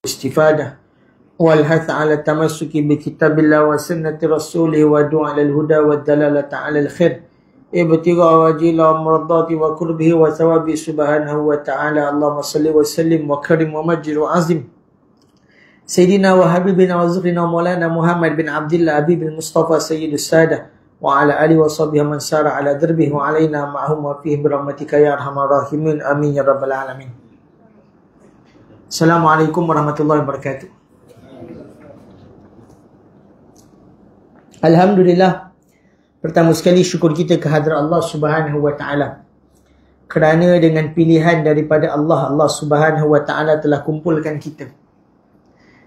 istifadah wal hath ala tamassuki bi kitabillah wa sunnati rasulih wa du'a lil huda wa dalalata ala al khair ibtigha wajila mardati wa qurbihi wa thawabi subhanahu wa ta'ala. Allahumma salli wa sallim wa karim wa majid wa azim Sayyidina wa habibina wa zuhrina wa maulana Muhammad bin Abdullah Habibul Mustafa Sayyidus Sadah wa ala alihi wa sahbihi man sara ala darbihi wa alaina ma'hum wa fihim birahmatika ya arhamar rahimin amin ya rabbal alamin. Assalamualaikum warahmatullahi wabarakatuh. Alhamdulillah, pertama sekali syukur kita kehadrat Allah Subhanahu wa taala kerana dengan pilihan daripada Allah Subhanahu wa taala telah kumpulkan kita,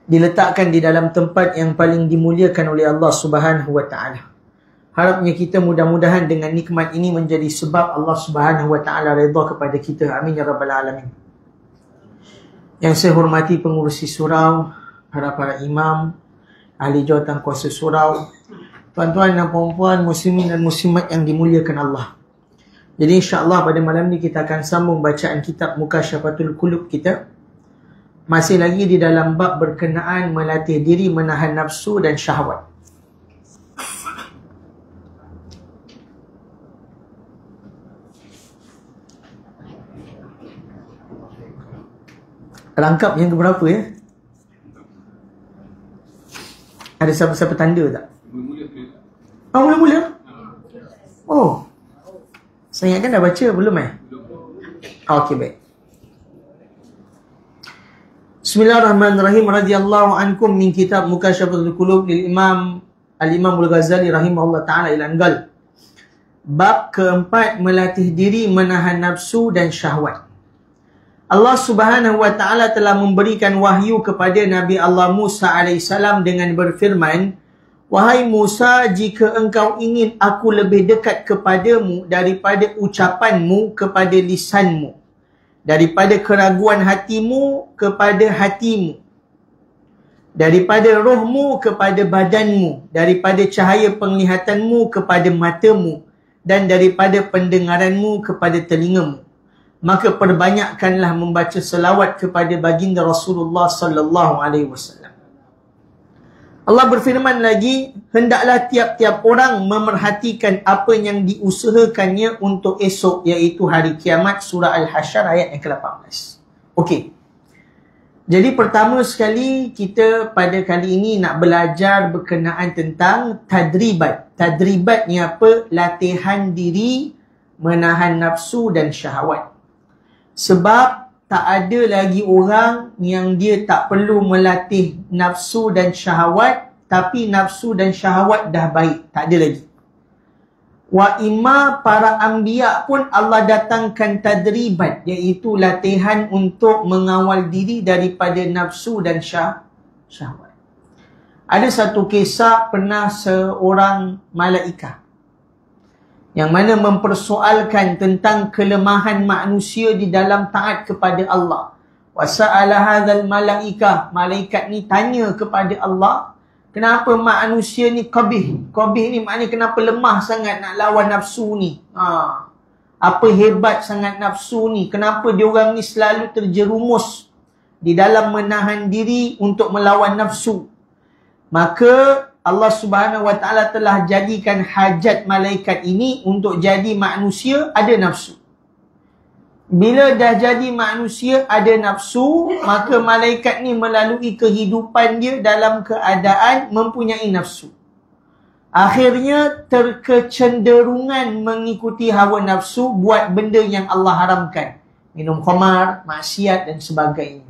diletakkan di dalam tempat yang paling dimuliakan oleh Allah Subhanahu wa taala. Harapnya kita mudah-mudahan dengan nikmat ini menjadi sebab Allah Subhanahu wa taala redha kepada kita. Amin ya rabbal alamin. Yang saya hormati pengurusi surau, para imam, ahli jawatan kuasa surau, tuan-tuan dan puan-puan, muslimin dan muslimat yang dimuliakan Allah. Jadi insya-Allah pada malam ni kita akan sambung bacaan kitab Mukasyafatul Qulub kita. Masih lagi di dalam bab berkenaan melatih diri menahan nafsu dan syahwat. Rangkap yang keberapa ya? Ada siapa-siapa tanda tak? Mula-mula? Oh, saya ingatkan dah baca belum Okey, baik. Bismillahirrahmanirrahim. Radhiyallahu ankum min kitab Mukasyafatul Qulub lil Imam Al-Imam Al-Ghazali rahimahullah ta'ala ilangal. Bab keempat, melatih diri menahan nafsu dan syahwat. Allah Subhanahu wa taala telah memberikan wahyu kepada Nabi Allah Musa alaihissalam dengan berfirman, "Wahai Musa, jika engkau ingin aku lebih dekat kepadamu daripada ucapanmu kepada lisanmu, daripada keraguan hatimu kepada hatimu, daripada rohmu kepada badanmu, daripada cahaya penglihatanmu kepada matamu, dan daripada pendengaranmu kepada telingamu, maka perbanyakkanlah membaca selawat kepada baginda Rasulullah sallallahu alaihi wasallam." Allah berfirman lagi, hendaklah tiap-tiap orang memerhatikan apa yang diusahakannya untuk esok, iaitu hari kiamat. Surah Al-Hasyr ayat yang ke-18. Okey. Jadi pertama sekali kita pada kali ini nak belajar berkenaan tentang tadribat. Tadribat ni apa? Latihan diri menahan nafsu dan syahwat. Sebab tak ada lagi orang yang dia tak perlu melatih nafsu dan syahwat, tapi nafsu dan syahwat dah baik. Tak ada lagi. Wa imma para anbiya pun Allah datangkan tadribat, iaitu latihan untuk mengawal diri daripada nafsu dan syahwat. Ada satu kisah pernah seorang malaikah yang mana mempersoalkan tentang kelemahan manusia di dalam taat kepada Allah. Wa sa'ala hadzal malaikah, malaikat ni tanya kepada Allah, kenapa manusia ni qabih? Qabih ni maknanya kenapa lemah sangat nak lawan nafsu ni? Apa hebat sangat nafsu ni? Kenapa diorang ni selalu terjerumus di dalam menahan diri untuk melawan nafsu? Maka Allah Subhanahu wa taala telah jadikan hajat malaikat ini untuk jadi manusia ada nafsu. Bila dah jadi manusia ada nafsu, maka malaikat ni melalui kehidupan dia dalam keadaan mempunyai nafsu. Akhirnya terkecenderungan mengikuti hawa nafsu, buat benda yang Allah haramkan. Minum khamar, maksiat dan sebagainya.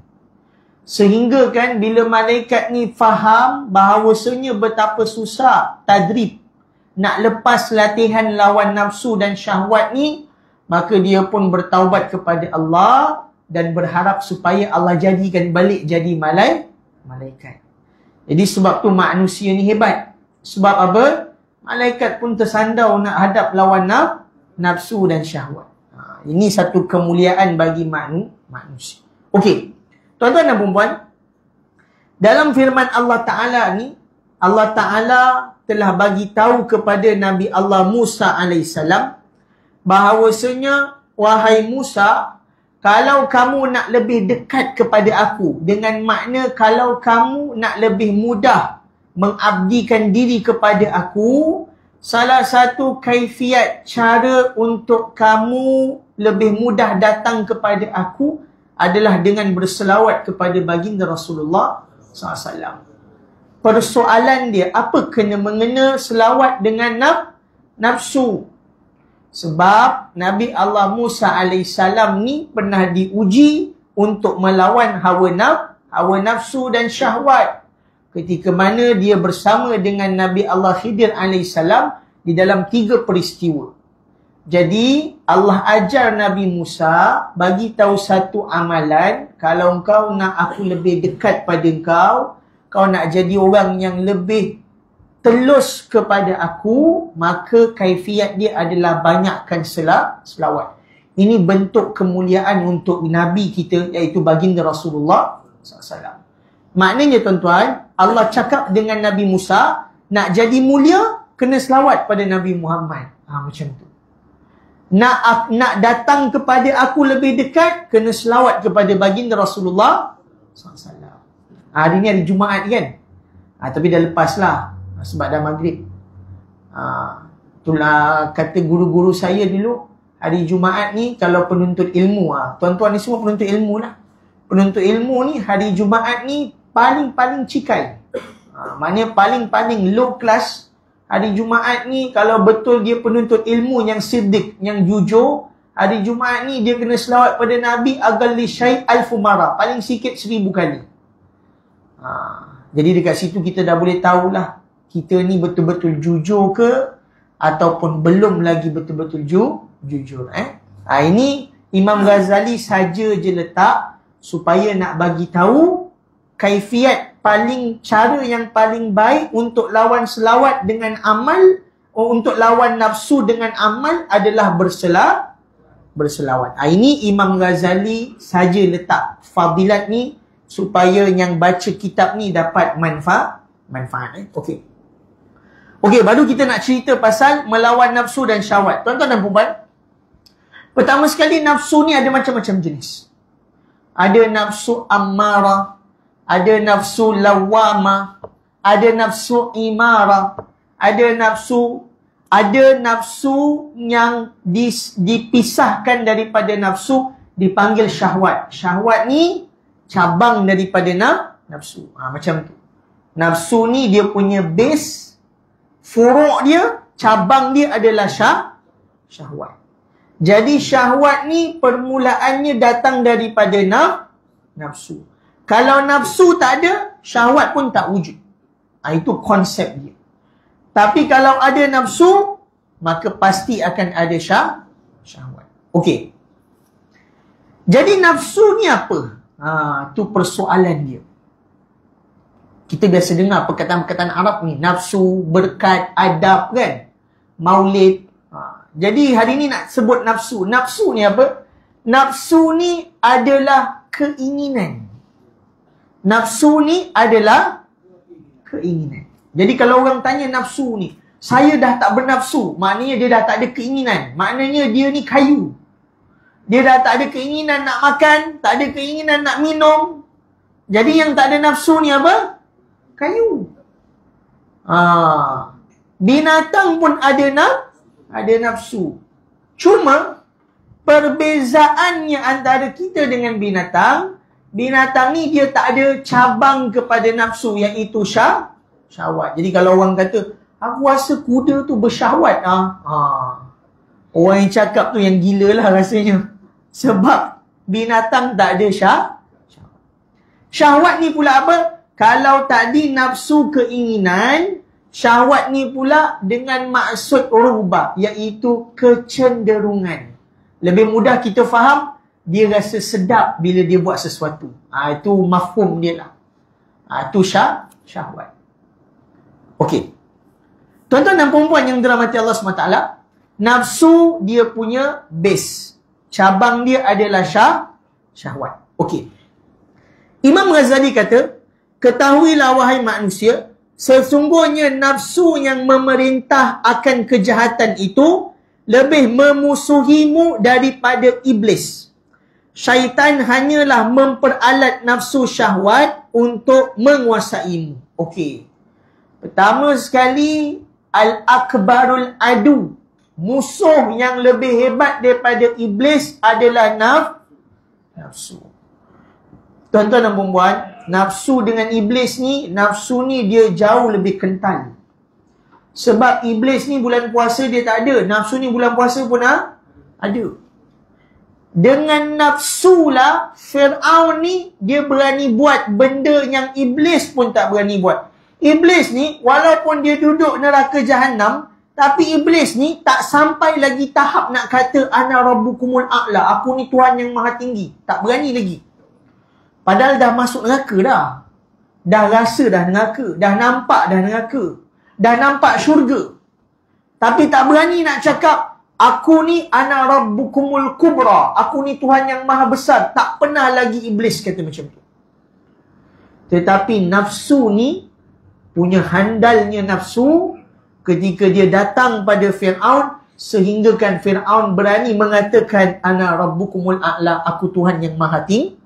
Sehingga kan bila malaikat ni faham bahawasanya betapa susah tadrib nak lepas latihan lawan nafsu dan syahwat ni, maka dia pun bertaubat kepada Allah dan berharap supaya Allah jadikan balik jadi malaikat. Jadi sebab tu manusia ni hebat. Sebab apa? Malaikat pun tersandau nak hadap lawan nafsu dan syahwat. Ini satu kemuliaan bagi manusia. Okey. Tuan-tuan dan puan-puan, dalam firman Allah Ta'ala ni, Allah Ta'ala telah bagi tahu kepada Nabi Allah Musa alaihissalam bahawasanya, wahai Musa, kalau kamu nak lebih dekat kepada aku, dengan makna kalau kamu nak lebih mudah mengabdikan diri kepada aku, salah satu kaifiat cara untuk kamu lebih mudah datang kepada aku adalah dengan berselawat kepada baginda Rasulullah SAW. Persoalan dia, apa kena-mengena selawat dengan nafsu? Sebab Nabi Allah Musa AS ni pernah diuji untuk melawan hawa nafsu dan syahwat. Ketika mana dia bersama dengan Nabi Allah Khidir AS di dalam 3 peristiwa. Jadi Allah ajar Nabi Musa, bagi tahu satu amalan, kalau engkau nak aku lebih dekat pada engkau, kau nak jadi orang yang lebih telus kepada aku, maka kaifiat dia adalah banyakkan selawat. Ini bentuk kemuliaan untuk Nabi kita, iaitu baginda Rasulullah SAW. Maknanya tuan-tuan, Allah cakap dengan Nabi Musa, nak jadi mulia, kena selawat pada Nabi Muhammad. Macam tu. Nak datang kepada aku lebih dekat, kena selawat kepada baginda Rasulullah SAW. Hari ni hari Jumaat kan? Tapi dah lepas lah. Sebab dah maghrib. Itulah kata guru-guru saya dulu. Hari Jumaat ni kalau penuntut ilmu. Tuan-tuan ni semua penuntut ilmu lah. Penuntut ilmu ni hari Jumaat ni paling-paling cikai. Maknanya paling-paling low class. Hari Jumaat ni kalau betul dia penuntut ilmu yang siddiq, yang jujur, hari Jumaat ni dia kena selawat pada Nabi agalli syai' alfu marah. Paling sikit 1000 kali. Jadi dekat situ kita dah boleh tahulah kita ni betul-betul jujur ke ataupun belum lagi betul-betul jujur. Ini Imam Ghazali saja je letak supaya nak bagi tahu kaifiat cara yang paling baik untuk lawan selawat dengan amal, untuk lawan nafsu dengan amal adalah berselawat. Ini Imam Ghazali saja letak fadilat ni supaya yang baca kitab ni dapat manfaat. Okey, baru kita nak cerita pasal melawan nafsu dan syahwat. Tuan-tuan dan puan, pertama sekali nafsu ni ada macam-macam jenis. Ada nafsu ammarah, ada nafsu lawamah, ada nafsu imarah, ada nafsu yang dipisahkan daripada nafsu dipanggil syahwat. Syahwat ni cabang daripada nafsu. Macam tu. Nafsu ni dia punya base, furuk dia, cabang dia adalah syahwat. Jadi syahwat ni permulaannya datang daripada nafsu. Kalau nafsu tak ada, syahwat pun tak wujud. Itu konsep dia. Tapi kalau ada nafsu, maka pasti akan ada syahwat. Okey. Jadi nafsu ni apa? Tu persoalan dia. Kita biasa dengar perkataan-perkataan Arab ni, nafsu, berkat, adab kan, maulid. Jadi hari ni nak sebut nafsu. Nafsu ni apa? Nafsu ni adalah keinginan. Nafsu ni adalah keinginan. Jadi kalau orang tanya nafsu ni, saya dah tak bernafsu, maknanya dia dah tak ada keinginan. Maknanya dia ni kayu. Dia dah tak ada keinginan nak makan, tak ada keinginan nak minum. Jadi yang tak ada nafsu ni apa? Kayu. Binatang pun ada nafsu. Cuma perbezaannya antara kita dengan binatang, binatang ni dia tak ada cabang kepada nafsu, iaitu syahwat. Jadi kalau orang kata, aku rasa kuda tu bersyahwat, orang yang cakap tu yang gila lah rasanya. Sebab binatang tak ada syahwat. Syahwat ni pula apa? Kalau tadi nafsu keinginan, syahwat ni pula dengan maksud rubah, iaitu kecenderungan. Lebih mudah kita faham, dia rasa sedap bila dia buat sesuatu. Itu mafhum dia lah. Itu syahwat. Okey. Tuan-tuan dan perempuan yang dirahmati Allah SWT, nafsu dia punya base. Cabang dia adalah syahwat. Okey. Imam Ghazali kata, ketahuilah wahai manusia, sesungguhnya nafsu yang memerintah akan kejahatan itu lebih memusuhimu daripada iblis. syaitan hanyalah memperalat nafsu syahwat untuk menguasaimu. Okey. Pertama sekali, al-akbarul adu. Musuh yang lebih hebat daripada iblis adalah nafsu. Tuan-tuan dan puan-puan, nafsu dengan iblis ni, nafsu ni dia jauh lebih kental. Sebab iblis ni bulan puasa dia tak ada. Nafsu ni bulan puasa pun ada. Dengan nafsu lah, Fir'aun ni dia berani buat benda yang iblis pun tak berani buat. Iblis ni walaupun dia duduk neraka Jahannam, tapi iblis ni tak sampai lagi tahap nak kata ana rabbukumul a'la, aku ni Tuhan yang maha tinggi. Tak berani lagi. Padahal dah masuk neraka dah. Dah rasa dah neraka, dah nampak dah neraka, dah nampak syurga. Tapi tak berani nak cakap, aku ni ana rabbukumul kubra, aku ni Tuhan yang maha besar. Tak pernah lagi iblis kata macam tu. Tetapi nafsu ni, punya handalnya nafsu, ketika dia datang pada Fir'aun, sehinggakan Fir'aun berani mengatakan ana rabbukumul a'la, aku Tuhan yang maha tinggi.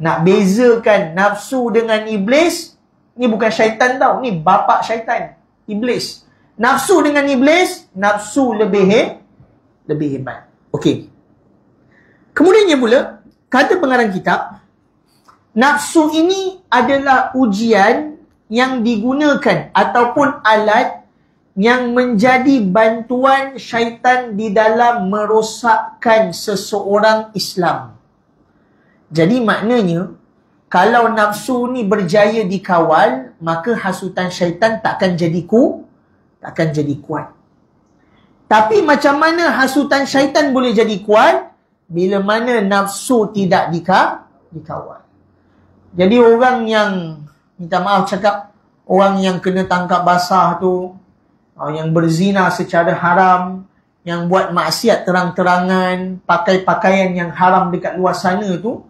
Nak bezakan nafsu dengan iblis, ni bukan syaitan tau, ni bapa syaitan, iblis. Nafsu dengan iblis, nafsu lebih hebat. Okey. Kemudiannya pula, kata pengarang kitab, nafsu ini adalah ujian yang digunakan ataupun alat yang menjadi bantuan syaitan di dalam merosakkan seseorang Islam. Jadi maknanya, kalau nafsu ni berjaya dikawal, maka hasutan syaitan takkan jadi kuat. Tapi macam mana hasutan syaitan boleh jadi kuat? Bila mana nafsu tidak dikawal. Jadi orang yang, minta maaf cakap, orang yang kena tangkap basah tu, yang berzina secara haram, yang buat maksiat terang-terangan, pakai pakaian yang haram dekat luar sana tu,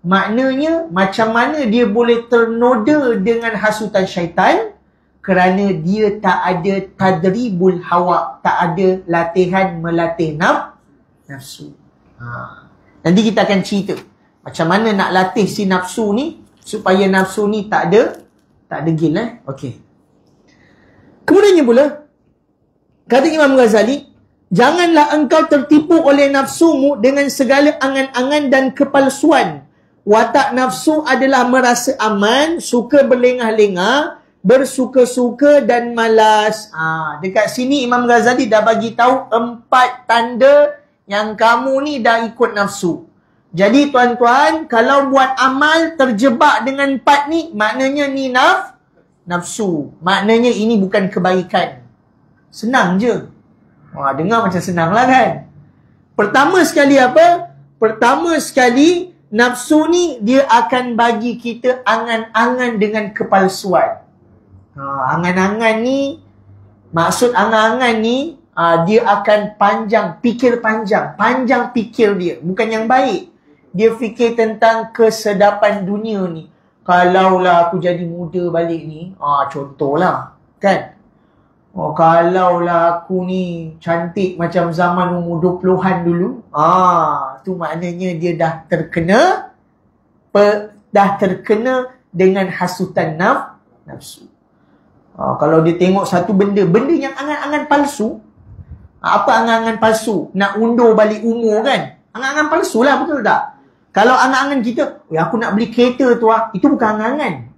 maknanya macam mana dia boleh ternoda dengan hasutan syaitan? Kerana dia tak ada tadribul hawa, tak ada latihan melatih nafsu. Nanti kita akan cerita macam mana nak latih si nafsu ni supaya nafsu ni tak ada gil. Okey. Kemudiannya pula, kata Imam Ghazali, janganlah engkau tertipu oleh nafsumu dengan segala angan-angan dan kepalsuan. Watak nafsu adalah merasa aman, suka berlengah-lengah, bersuka-suka dan malas. Dekat sini Imam Ghazali dah bagi tahu 4 tanda yang kamu ni dah ikut nafsu. Jadi tuan-tuan, kalau buat amal terjebak dengan 4 ni, maknanya ni nafsu. Maknanya ini bukan kebaikan. Senang je. Dengar macam senang lah kan. Pertama sekali apa? Pertama sekali, nafsu ni dia akan bagi kita angan-angan dengan kepalsuan. Angan-angan ni, maksud angan-angan ni, dia akan panjang fikir dia. Bukan yang baik. Dia fikir tentang kesedapan dunia ni. Kalaulah aku jadi muda balik ni, contohlah, kan? Kalaulah aku ni cantik macam zaman umur 20-an dulu, tu maknanya dia dah terkena dengan hasutan nafsu. Kalau dia tengok satu benda yang angan-angan palsu. Apa angan-angan palsu? Nak undur balik umur kan? Angan-angan palsu lah, betul tak? Kalau angan-angan kita, aku nak beli kereta tu, itu bukan angan-angan.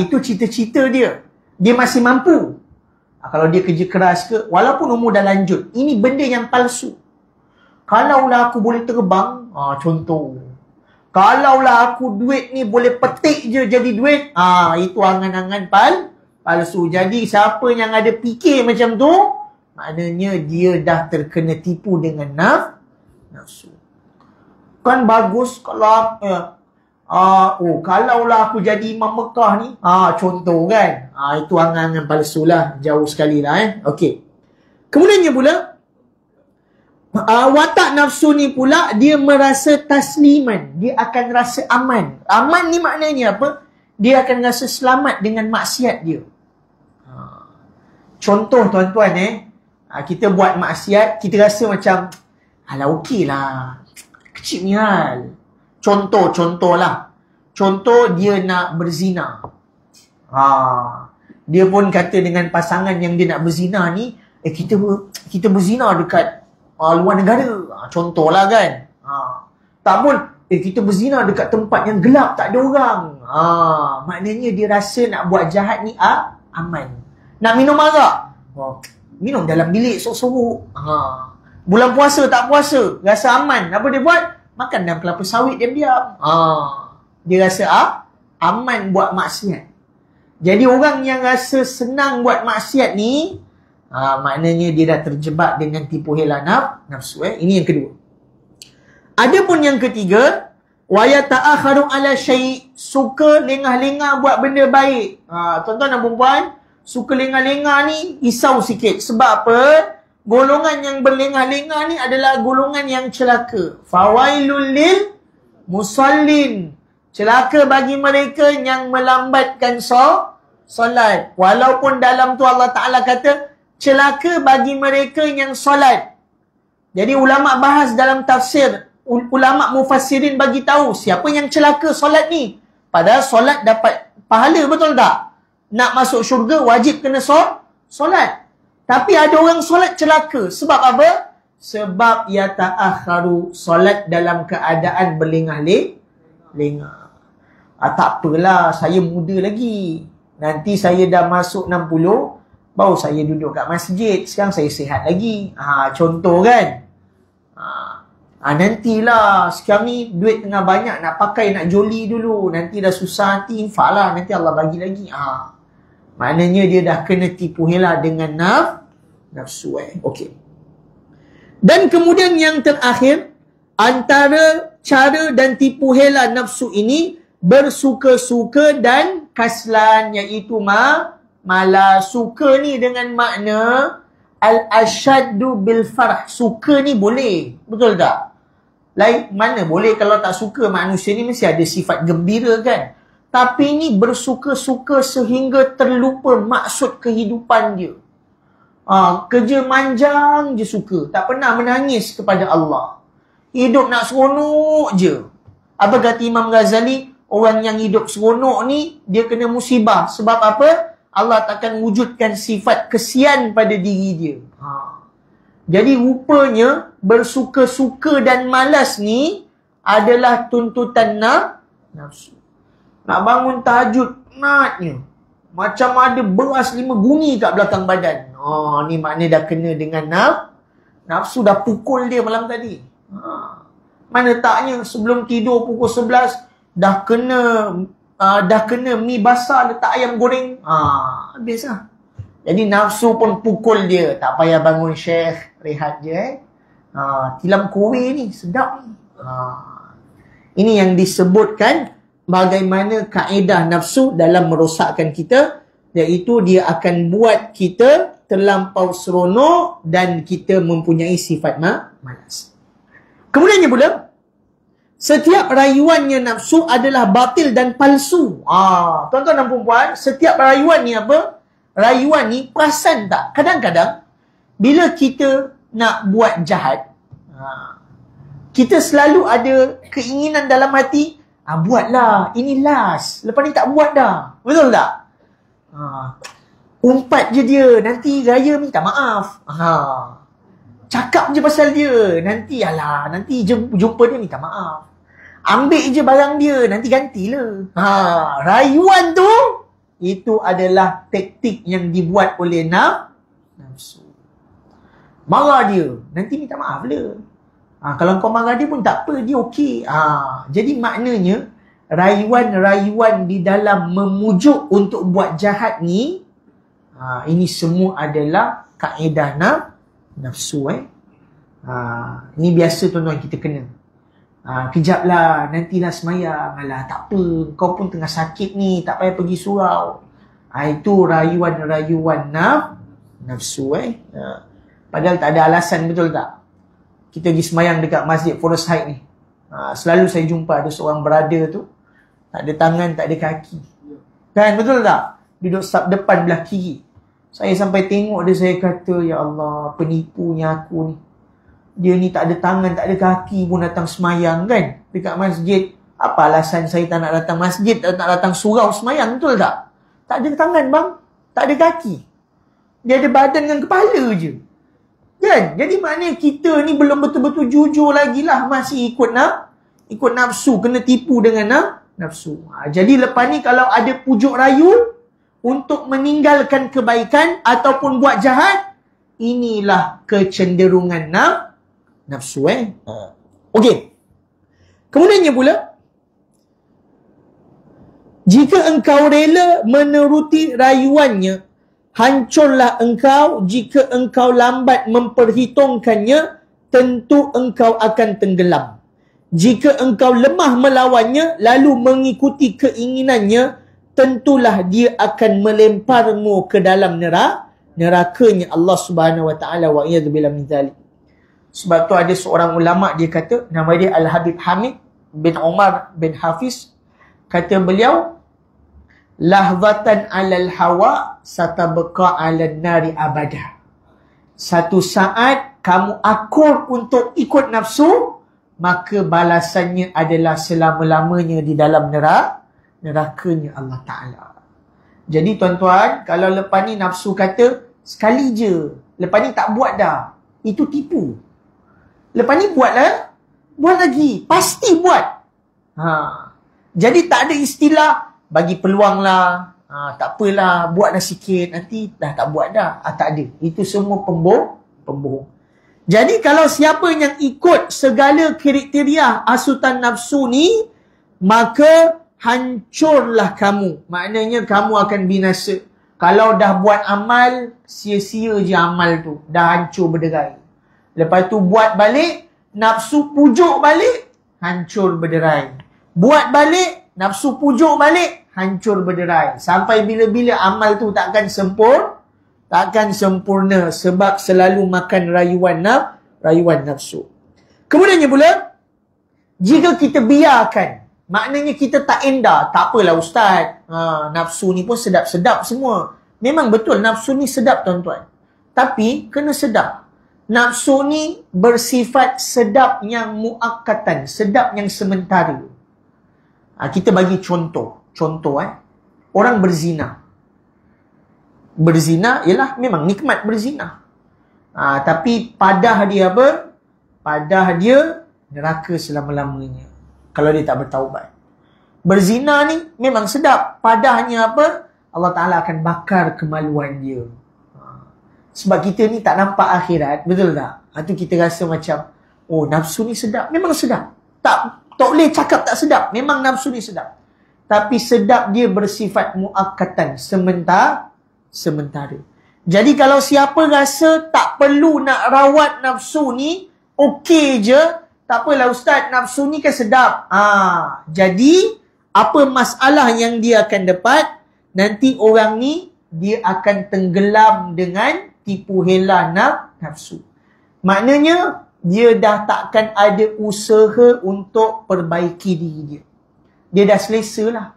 Itu cita-cita dia. Dia masih mampu. Kalau dia kerja keras ke, walaupun umur dah lanjut, ini benda yang palsu. Kalaulah aku boleh terbang, contoh. Kalaulah aku duit ni boleh petik je jadi duit, itu angan-angan palsu. Jadi siapa yang ada fikir macam tu, maknanya dia dah terkena tipu dengan nafsu. Kan bagus kalau kalaulah aku jadi Imam Mekah ni, contoh kan. Itu angan-angan palsu lah, jauh sekali lah. Okey. Kemudiannya pula, watak nafsu ni pula, dia merasa tasliman. Dia akan rasa aman. Aman ni maknanya apa? Dia akan rasa selamat dengan maksiat dia. Contoh tuan-tuan, kita buat maksiat, kita rasa macam, alah okey lah, Kecil punya hal. Contohlah. Contoh dia nak berzina. Dia pun kata dengan pasangan yang dia nak berzina ni, kita berzina dekat luar negara. Contohlah kan. Tak pun, kita berzina dekat tempat yang gelap, tak ada orang. Maknanya dia rasa nak buat jahat ni aman. Nak minum arak? Minum dalam bilik sorok-sorok. Bulan puasa tak puasa, rasa aman. Apa dia buat? Makan dalam kelapa sawit diam-diam. Dia rasa aman buat maksiat. Jadi orang yang rasa senang buat maksiat ni, maknanya dia dah terjebak dengan tipu hela nafsu. Ini yang kedua. Adapun yang ketiga, wa yata'akharu ala syai', suka lengah-lengah buat benda baik. Tuan-tuan dan puan-puan, suka lengah-lengah ni risau sikit. Sebab apa? Golongan yang berlengah-lengah ni adalah golongan yang celaka. Fawailul lil musallin. Celaka bagi mereka yang melambatkan solat. Walaupun dalam tu Allah Ta'ala kata, celaka bagi mereka yang solat. Jadi ulama' bahas dalam tafsir. Ulama' mufassirin bagi tahu siapa yang celaka solat ni. Padahal solat dapat pahala, betul tak? Nak masuk syurga wajib kena solat. Tapi ada orang solat celaka. Sebab apa? Sebab yata'akharu, solat dalam keadaan berlengah-lengah. Tak apalah, saya muda lagi. Nanti saya dah masuk 60, baru saya duduk kat masjid. Sekarang saya sihat lagi. Contoh kan? Nantilah, sekarang ni duit tengah banyak, nak pakai, nak joli dulu. Nanti dah susah, nanti infak lah, nanti Allah bagi lagi. Maknanya dia dah kena tipu hela dengan nafsu. Okey. Dan kemudian yang terakhir, antara cara dan tipu hela nafsu ini, bersuka-suka dan kaslan, iaitu malas. Suka ni dengan makna al-ashaddu bil farh. Suka ni boleh, betul tak? Lain mana boleh kalau tak suka? Manusia ni mesti ada sifat gembira kan? Tapi ni bersuka-suka sehingga terlupa maksud kehidupan dia. Kerja manjang je suka, tak pernah menangis kepada Allah. Hidup nak seronok je. Apa kata Imam Ghazali? Orang yang hidup seronok ni, dia kena musibah. Sebab apa? Allah takkan wujudkan sifat kesian pada diri dia. Jadi rupanya, bersuka-suka dan malas ni adalah tuntutan nafsu. Nak bangun tahajud, penatnya. Macam ada beras 5 guni kat belakang badan. Ni maknanya dah kena dengan nafsu, dah pukul dia malam tadi. Mana taknya sebelum tidur pukul 11, dah kena mi basah letak ayam goreng. Habis lah. Jadi nafsu pun pukul dia. Tak payah bangun syekh, rehat je. Tilam kowe ni, sedap ni. Ini yang disebutkan bagaimana kaedah nafsu dalam merosakkan kita, iaitu dia akan buat kita terlampau seronok dan kita mempunyai sifat malas. Kemudiannya pula, setiap rayuannya nafsu adalah batil dan palsu. Tuan-tuan dan puan-puan, setiap rayuan ni apa? Rayuan ni, perasan tak? Kadang-kadang, bila kita nak buat jahat, kita selalu ada keinginan dalam hati, buatlah, ini last. Lepas ni tak buat dah. Betul tak? Umpat je dia, nanti raya minta maaf. Cakap je pasal dia, nanti jumpa dia minta maaf. Ambil je barang dia, nanti gantilah. Rayuan tu, itu adalah taktik yang dibuat oleh nafsu. Marah dia, nanti minta maaf lah. Kalau kau marah dia pun tak apa, dia okey. Jadi maknanya, rayuan-rayuan di dalam memujuk untuk buat jahat ni, ini semua adalah kaedah nafsu. Ini biasa tuan-tuan kita kena. Kejap lah, nantilah semayang. Alah, tak apa, kau pun tengah sakit ni, tak payah pergi surau. Itu rayuan-rayuan nafsu. Padahal tak ada alasan, betul tak? Kita pergi semayang dekat masjid Forest Heights ni. Selalu saya jumpa ada seorang brother tu, tak ada tangan, tak ada kaki. Kan, betul tak? Duduk sab depan belah kiri. Saya sampai tengok dia, saya kata, ya Allah, penipunya aku ni. Dia ni tak ada tangan, tak ada kaki pun datang semayang kan dekat masjid. Apa alasan saya tak nak datang masjid, tak nak datang surau semayang, betul tak? Tak ada tangan bang, tak ada kaki. Dia ada badan dengan kepala je. Kan? Jadi maknanya kita ni belum betul-betul jujur lagi lah. Masih ikut nafsu. Kena tipu dengan nafsu. Jadi lepas ni kalau ada pujuk rayu untuk meninggalkan kebaikan ataupun buat jahat, inilah kecenderungan nafsu. Okey. Kemudiannya pula, jika engkau rela menuruti rayuannya, hancurlah engkau. Jika engkau lambat memperhitungkannya, tentu engkau akan tenggelam. Jika engkau lemah melawannya, lalu mengikuti keinginannya, tentulah dia akan melemparmu ke dalam nerakanya Allah Subhanahu Wa Taala. Wa iyadzubillah min dzalik. Sebab tu ada seorang ulama, dia kata, nama dia Al-Habib Hamid bin Umar bin Hafiz. Kata beliau, lahzatan alal hawa satabqa alal nari abada. Satu saat kamu akur untuk ikut nafsu, maka balasannya adalah selama-lamanya di dalam nerakanya Allah Ta'ala. Jadi tuan-tuan, kalau lepas ni nafsu kata sekali je, lepas ni tak buat dah, itu tipu. Lepas ni buatlah, buat lagi, pasti buat. Jadi tak ada istilah bagi peluang lah, tak apalah, buat dah sikit, nanti dah tak buat dah. Tak ada. Itu semua pembohong. Jadi kalau siapa yang ikut segala kriteria asutan nafsu ni, maka hancurlah kamu. Maknanya kamu akan binasa. Kalau dah buat amal, sia-sia je amal tu. Dah hancur berderai. Lepas tu buat balik, nafsu pujuk balik, hancur berderai. Buat balik, nafsu pujuk balik, hancur berderai. Sampai bila-bila amal tu takkan sempurna sebab selalu makan rayuan nafsu. Kemudiannya pula, jika kita biarkan, maknanya kita tak endah. Tak apalah ustaz, nafsu ni pun sedap-sedap semua. Memang betul nafsu ni sedap tuan-tuan. Tapi kena sedap. Nafsu ni bersifat sedap yang muakkatan, sedap yang sementara. Kita bagi contoh. Orang berzina. Berzina ialah memang nikmat berzina. Tapi padah dia apa? Padah dia neraka selama-lamanya kalau dia tak bertaubat. Berzina ni memang sedap. Padahnya apa? Allah Ta'ala akan bakar kemaluan dia. Sebab kita ni tak nampak akhirat. Betul tak? Itu kita rasa macam, oh nafsu ni sedap. Memang sedap. Tak boleh cakap tak sedap. Memang nafsu ni sedap. Tapi sedap dia bersifat muakkatan. Sementara. Jadi kalau siapa rasa tak perlu nak rawat nafsu ni, okey je. Tak apalah ustaz, nafsu ni kan sedap. Jadi, apa masalah yang dia akan dapat? Nanti orang ni, dia akan tenggelam dengan tipu hela nafsu. Maknanya, dia dah takkan ada usaha untuk perbaiki diri dia. Dia dah selesa lah.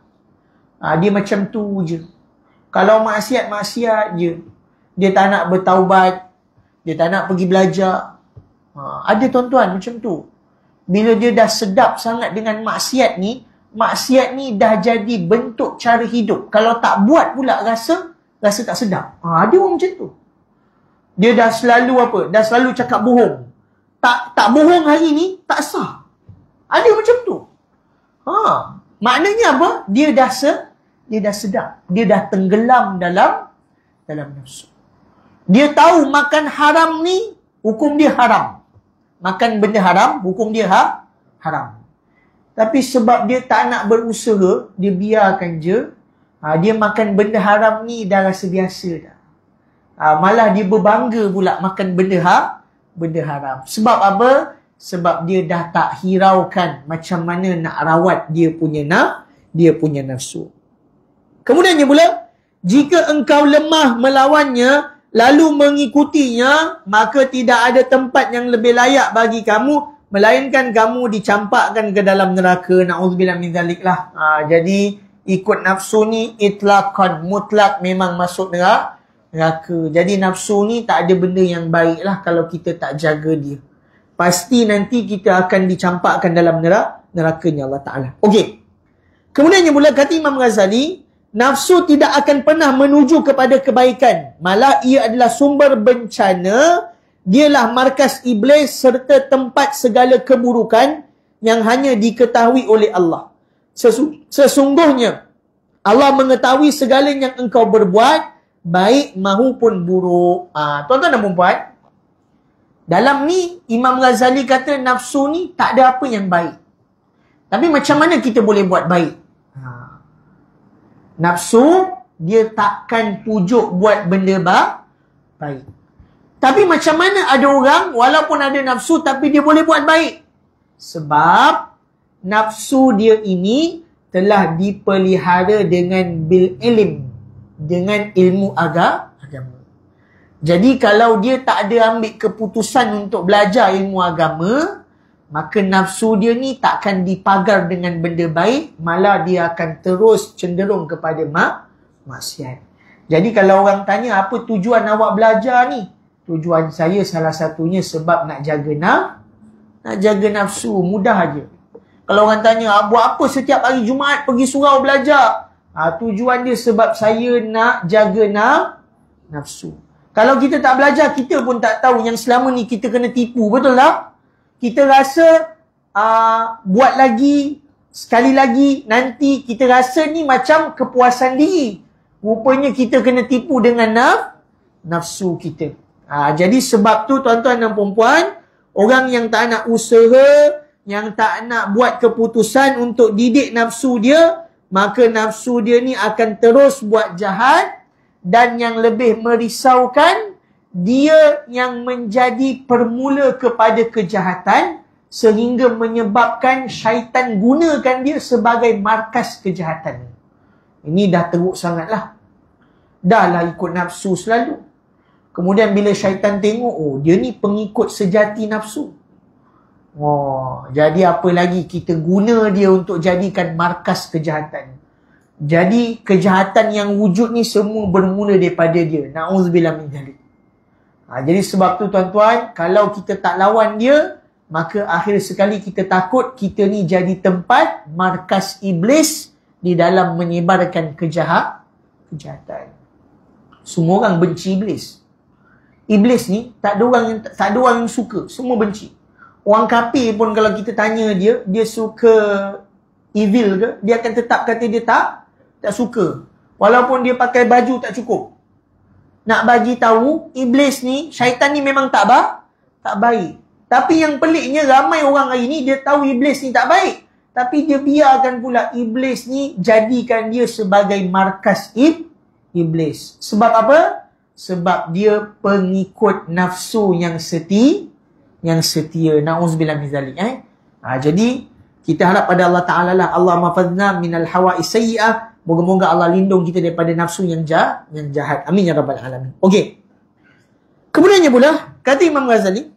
Dia macam tu je. Kalau maksiat je. Dia tak nak bertaubat. Dia tak nak pergi belajar. Ada tuan-tuan macam tu. Bila dia dah sedap sangat dengan maksiat ni dah jadi bentuk cara hidup. Kalau tak buat pula rasa tak sedap. Ada orang macam tu. Dia dah selalu apa? Dah selalu cakap bohong. Tak bohong hari ni, tak sah. Ada macam tu. Maknanya apa? Dia dah sedap. Dia dah tenggelam dalam nafsu. Dia tahu makan haram ni, hukum dia haram. Makan benda haram, hukum dia haram. Tapi sebab dia tak nak berusaha, dia biarkan je. Dia makan benda haram ni dah rasa biasa dah. Malah dia berbangga pula makan benda haram. Sebab apa? Sebab dia dah tak hiraukan macam mana nak rawat dia punya nafsu. Kemudiannya pula, jika engkau lemah melawannya, lalu mengikutinya, maka tidak ada tempat yang lebih layak bagi kamu, melainkan kamu dicampakkan ke dalam neraka. Na'udzubillah min dzalik lah. Jadi, ikut nafsu ni itlaqan, mutlak memang masuk neraka. Jadi, nafsu ni tak ada benda yang baik lah kalau kita tak jaga dia. pasti nanti kita akan dicampakkan dalam nerakanya Allah Ta'ala. Okey. Kemudiannya pula kata Imam Ghazali, nafsu tidak akan pernah menuju kepada kebaikan. Malah ia adalah sumber bencana. Dialah markas iblis serta tempat segala keburukan yang hanya diketahui oleh Allah. Sesungguhnya Allah mengetahui segala yang engkau berbuat, baik maupun buruk. Tuan-tuan dan puan-puan, dalam ni Imam Ghazali kata nafsu ni tak ada apa yang baik. Tapi macam mana kita boleh buat baik? Nafsu dia takkan pujuk buat benda baik. Tapi macam mana ada orang walaupun ada nafsu tapi dia boleh buat baik? Sebab nafsu dia ini telah dipelihara dengan bil ilm, dengan ilmu agama. Jadi kalau dia tak ada ambil keputusan untuk belajar ilmu agama, maka nafsu dia ni takkan dipagar dengan benda baik, malah dia akan terus cenderung kepada maksiat. Jadi kalau orang tanya apa tujuan awak belajar ni? Tujuan saya salah satunya sebab nak jaga nafsu. Mudah aja. Kalau orang tanya buat apa setiap hari Jumaat pergi surau belajar? Tujuan dia sebab saya nak jaga nafsu. Kalau kita tak belajar, kita pun tak tahu yang selama ni kita kena tipu. Betul tak? Kita rasa buat lagi, sekali lagi, nanti kita rasa ni macam kepuasan diri. Rupanya kita kena tipu dengan nafsu kita. Jadi sebab tu tuan-tuan dan puan-puan, orang yang tak nak usaha, yang tak nak buat keputusan untuk didik nafsu dia, maka nafsu dia ni akan terus buat jahat. Dan yang lebih merisaukan, dia yang menjadi permula kepada kejahatan sehingga menyebabkan syaitan gunakan dia sebagai markas kejahatan. Ini dah teruk sangatlah. Dah lah ikut nafsu selalu. Kemudian bila syaitan tengok, dia ni pengikut sejati nafsu. Jadi apa lagi kita guna dia untuk jadikan markas kejahatan. Jadi kejahatan yang wujud ni semua bermula daripada dia. Na'udzubillah min dzalik. Jadi sebab tu tuan-tuan, kalau kita tak lawan dia, maka akhir sekali kita takut kita ni jadi tempat markas iblis di dalam menyebarkan kejahatan. Semua orang benci iblis. Iblis ni tak ada orang yang suka, semua benci. Orang kafir pun kalau kita tanya dia suka evil ke, dia akan tetap kata dia tak suka. Walaupun dia pakai baju tak cukup. Nak bagi tahu, iblis ni, syaitan ni memang tak baik. Tapi yang peliknya, ramai orang hari ni, dia tahu iblis ni tak baik. Tapi dia biarkan pula iblis ni, jadikan dia sebagai markas iblis. Sebab apa? Sebab dia pengikut nafsu yang setia. Na'udzubillah min dzalik. Jadi, kita harap pada Allah Ta'ala lah, Allah mafadna minal hawa'i sayyi'ah. Moga-moga Allah lindung kita daripada nafsu yang jahat. Amin ya rabbal alamin. Okey. Kemudiannya pula, kata Imam Ghazali,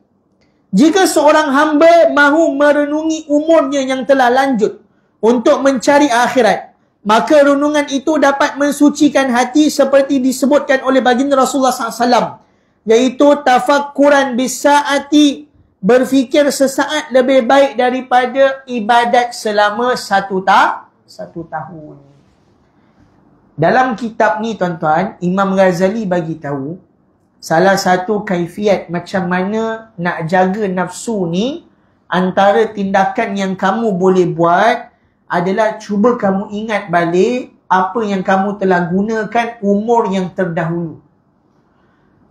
jika seorang hamba mahu merenungi umurnya yang telah lanjut untuk mencari akhirat, maka renungan itu dapat mensucikan hati seperti disebutkan oleh baginda Rasulullah SAW, iaitu tafakkuran bisaati, berfikir sesaat lebih baik daripada ibadat selama satu tahun. Dalam kitab ni tuan-tuan, Imam Ghazali bagi tahu salah satu kaifiat macam mana nak jaga nafsu ni, antara tindakan yang kamu boleh buat adalah cuba kamu ingat balik apa yang kamu telah gunakan umur yang terdahulu.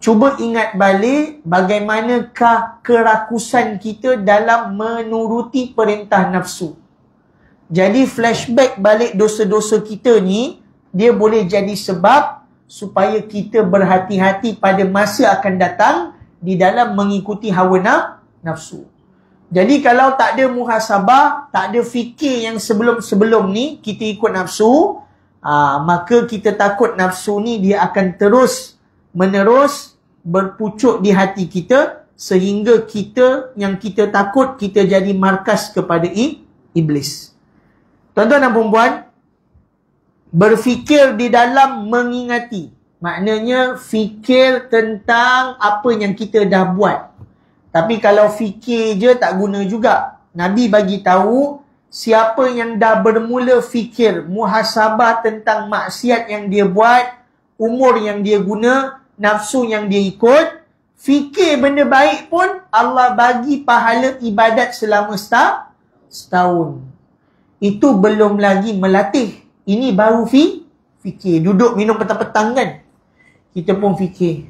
Cuba ingat balik bagaimanakah kerakusan kita dalam menuruti perintah nafsu. Jadi flashback balik dosa-dosa kita ni, dia boleh jadi sebab supaya kita berhati-hati pada masa akan datang di dalam mengikuti hawa nafsu. Jadi kalau tak ada muhasabah, tak ada fikir yang sebelum ni kita ikut nafsu, maka kita takut nafsu ni dia akan terus menerus berpucuk di hati kita sehingga kita yang kita takut kita jadi markas kepada iblis. Tuan-tuan dan puan-puan, berfikir di dalam mengingati. Maknanya fikir tentang apa yang kita dah buat. Tapi kalau fikir je tak guna juga. Nabi bagi tahu siapa yang dah bermula fikir, muhasabah tentang maksiat yang dia buat, umur yang dia guna, nafsu yang dia ikut, fikir benda baik pun Allah bagi pahala ibadat selama setahun. Itu belum lagi melatih. Ini baru fikir. Duduk minum petang-petang kan, kita pun fikir,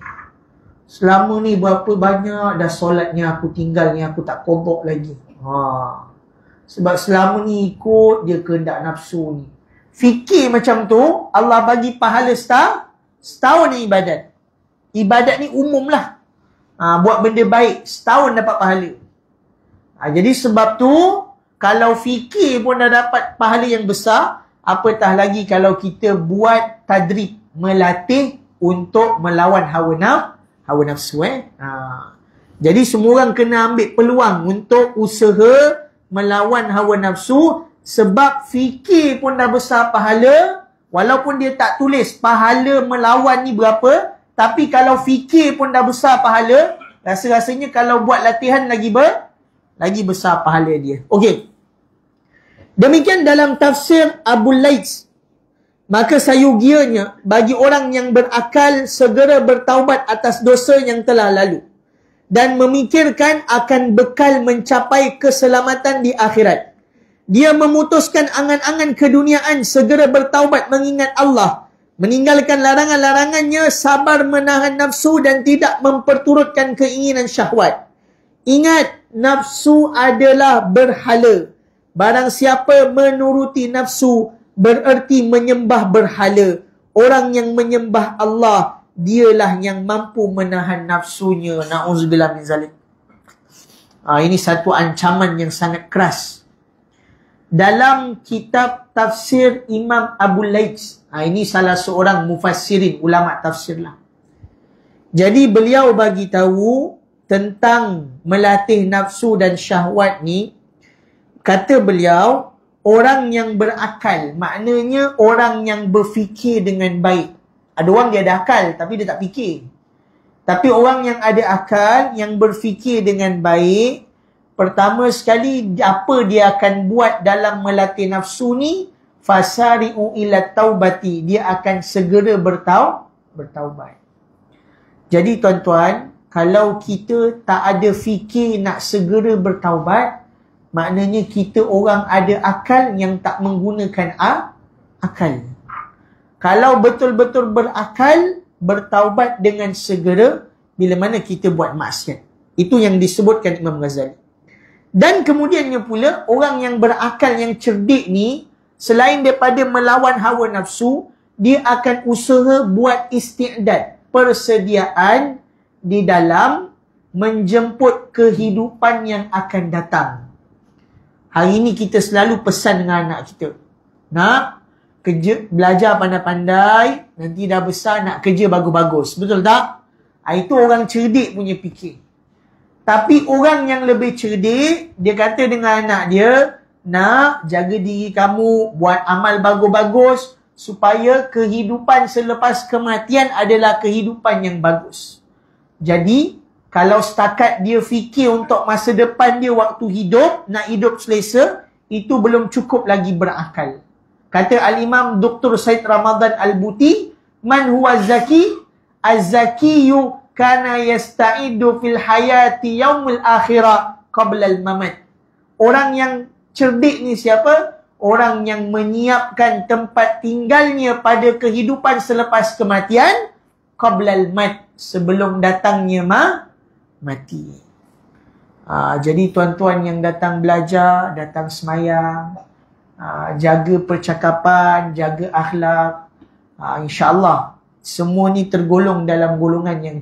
selama ni berapa banyak dah solatnya aku tinggal ni, aku tak qada lagi. Sebab selama ni ikut dia kehendak nafsu ni. Fikir macam tu, Allah bagi pahala setahun ni ibadat. Ibadat ni umum lah. Buat benda baik, setahun dapat pahala. Jadi sebab tu, kalau fikir pun dah dapat pahala yang besar, apatah lagi kalau kita buat tadrib, melatih untuk melawan hawa nafsu. Jadi semua orang kena ambil peluang untuk usaha melawan hawa nafsu, sebab fikir pun dah besar pahala. Walaupun dia tak tulis pahala melawan ni berapa, tapi kalau fikir pun dah besar pahala, rasa-rasanya kalau buat latihan lagi besar pahala dia. Okey. Demikian dalam tafsir Abu Laits. Maka sayugianya bagi orang yang berakal segera bertaubat atas dosa yang telah lalu dan memikirkan akan bekal mencapai keselamatan di akhirat. Dia memutuskan angan-angan keduniaan, segera bertaubat mengingat Allah, meninggalkan larangan-larangannya, sabar menahan nafsu dan tidak memperturutkan keinginan syahwat. Ingat, nafsu adalah berhala. Barang siapa menuruti nafsu bererti menyembah berhala. Orang yang menyembah Allah, dialah yang mampu menahan nafsunya. Na'udzubillah min zalik. Ini satu ancaman yang sangat keras. Dalam kitab tafsir Imam Abu Laits, ini salah seorang mufassirin, ulama tafsir lah. Jadi beliau bagi tahu tentang melatih nafsu dan syahwat ni. Kata beliau, orang yang berakal, maknanya orang yang berfikir dengan baik. Ada orang dia ada akal tapi dia tak fikir. Tapi orang yang ada akal, yang berfikir dengan baik, pertama sekali apa dia akan buat dalam melatih nafsu ni? Fasari'u ila taubati, dia akan segera bertaubat. Jadi tuan-tuan, kalau kita tak ada fikir nak segera bertaubat, maknanya kita orang ada akal yang tak menggunakan akal. Kalau betul-betul berakal, bertaubat dengan segera bila mana kita buat maksiat. Itu yang disebutkan Imam Ghazali. Dan kemudiannya pula, orang yang berakal, yang cerdik ni, selain daripada melawan hawa nafsu, dia akan usaha buat isti'dad, persediaan di dalam menjemput kehidupan yang akan datang. Hari ni kita selalu pesan dengan anak kita, nak kerja, belajar pandai-pandai, nanti dah besar nak kerja bagus-bagus. Betul tak? Itu orang cerdik punya fikir. Tapi orang yang lebih cerdik, dia kata dengan anak dia, nak jaga diri kamu, buat amal bagus-bagus, supaya kehidupan selepas kematian adalah kehidupan yang bagus. Jadi, kalau setakat dia fikir untuk masa depan dia waktu hidup, nak hidup selesa, itu belum cukup lagi berakal. Kata Al-Imam Dr. Said Ramadan Al-Buti, man huwa zaki? Az-zakiyu kana yasta'idu fil hayati yaumil akhirah qabla al-mamat. Orang yang cerdik ni siapa? Orang yang menyiapkan tempat tinggalnya pada kehidupan selepas kematian, qabla al-mat, sebelum datangnya mati. Jadi tuan-tuan yang datang belajar, datang semayang, jaga percakapan, jaga akhlak, insya-Allah semua ni tergolong dalam golongan yang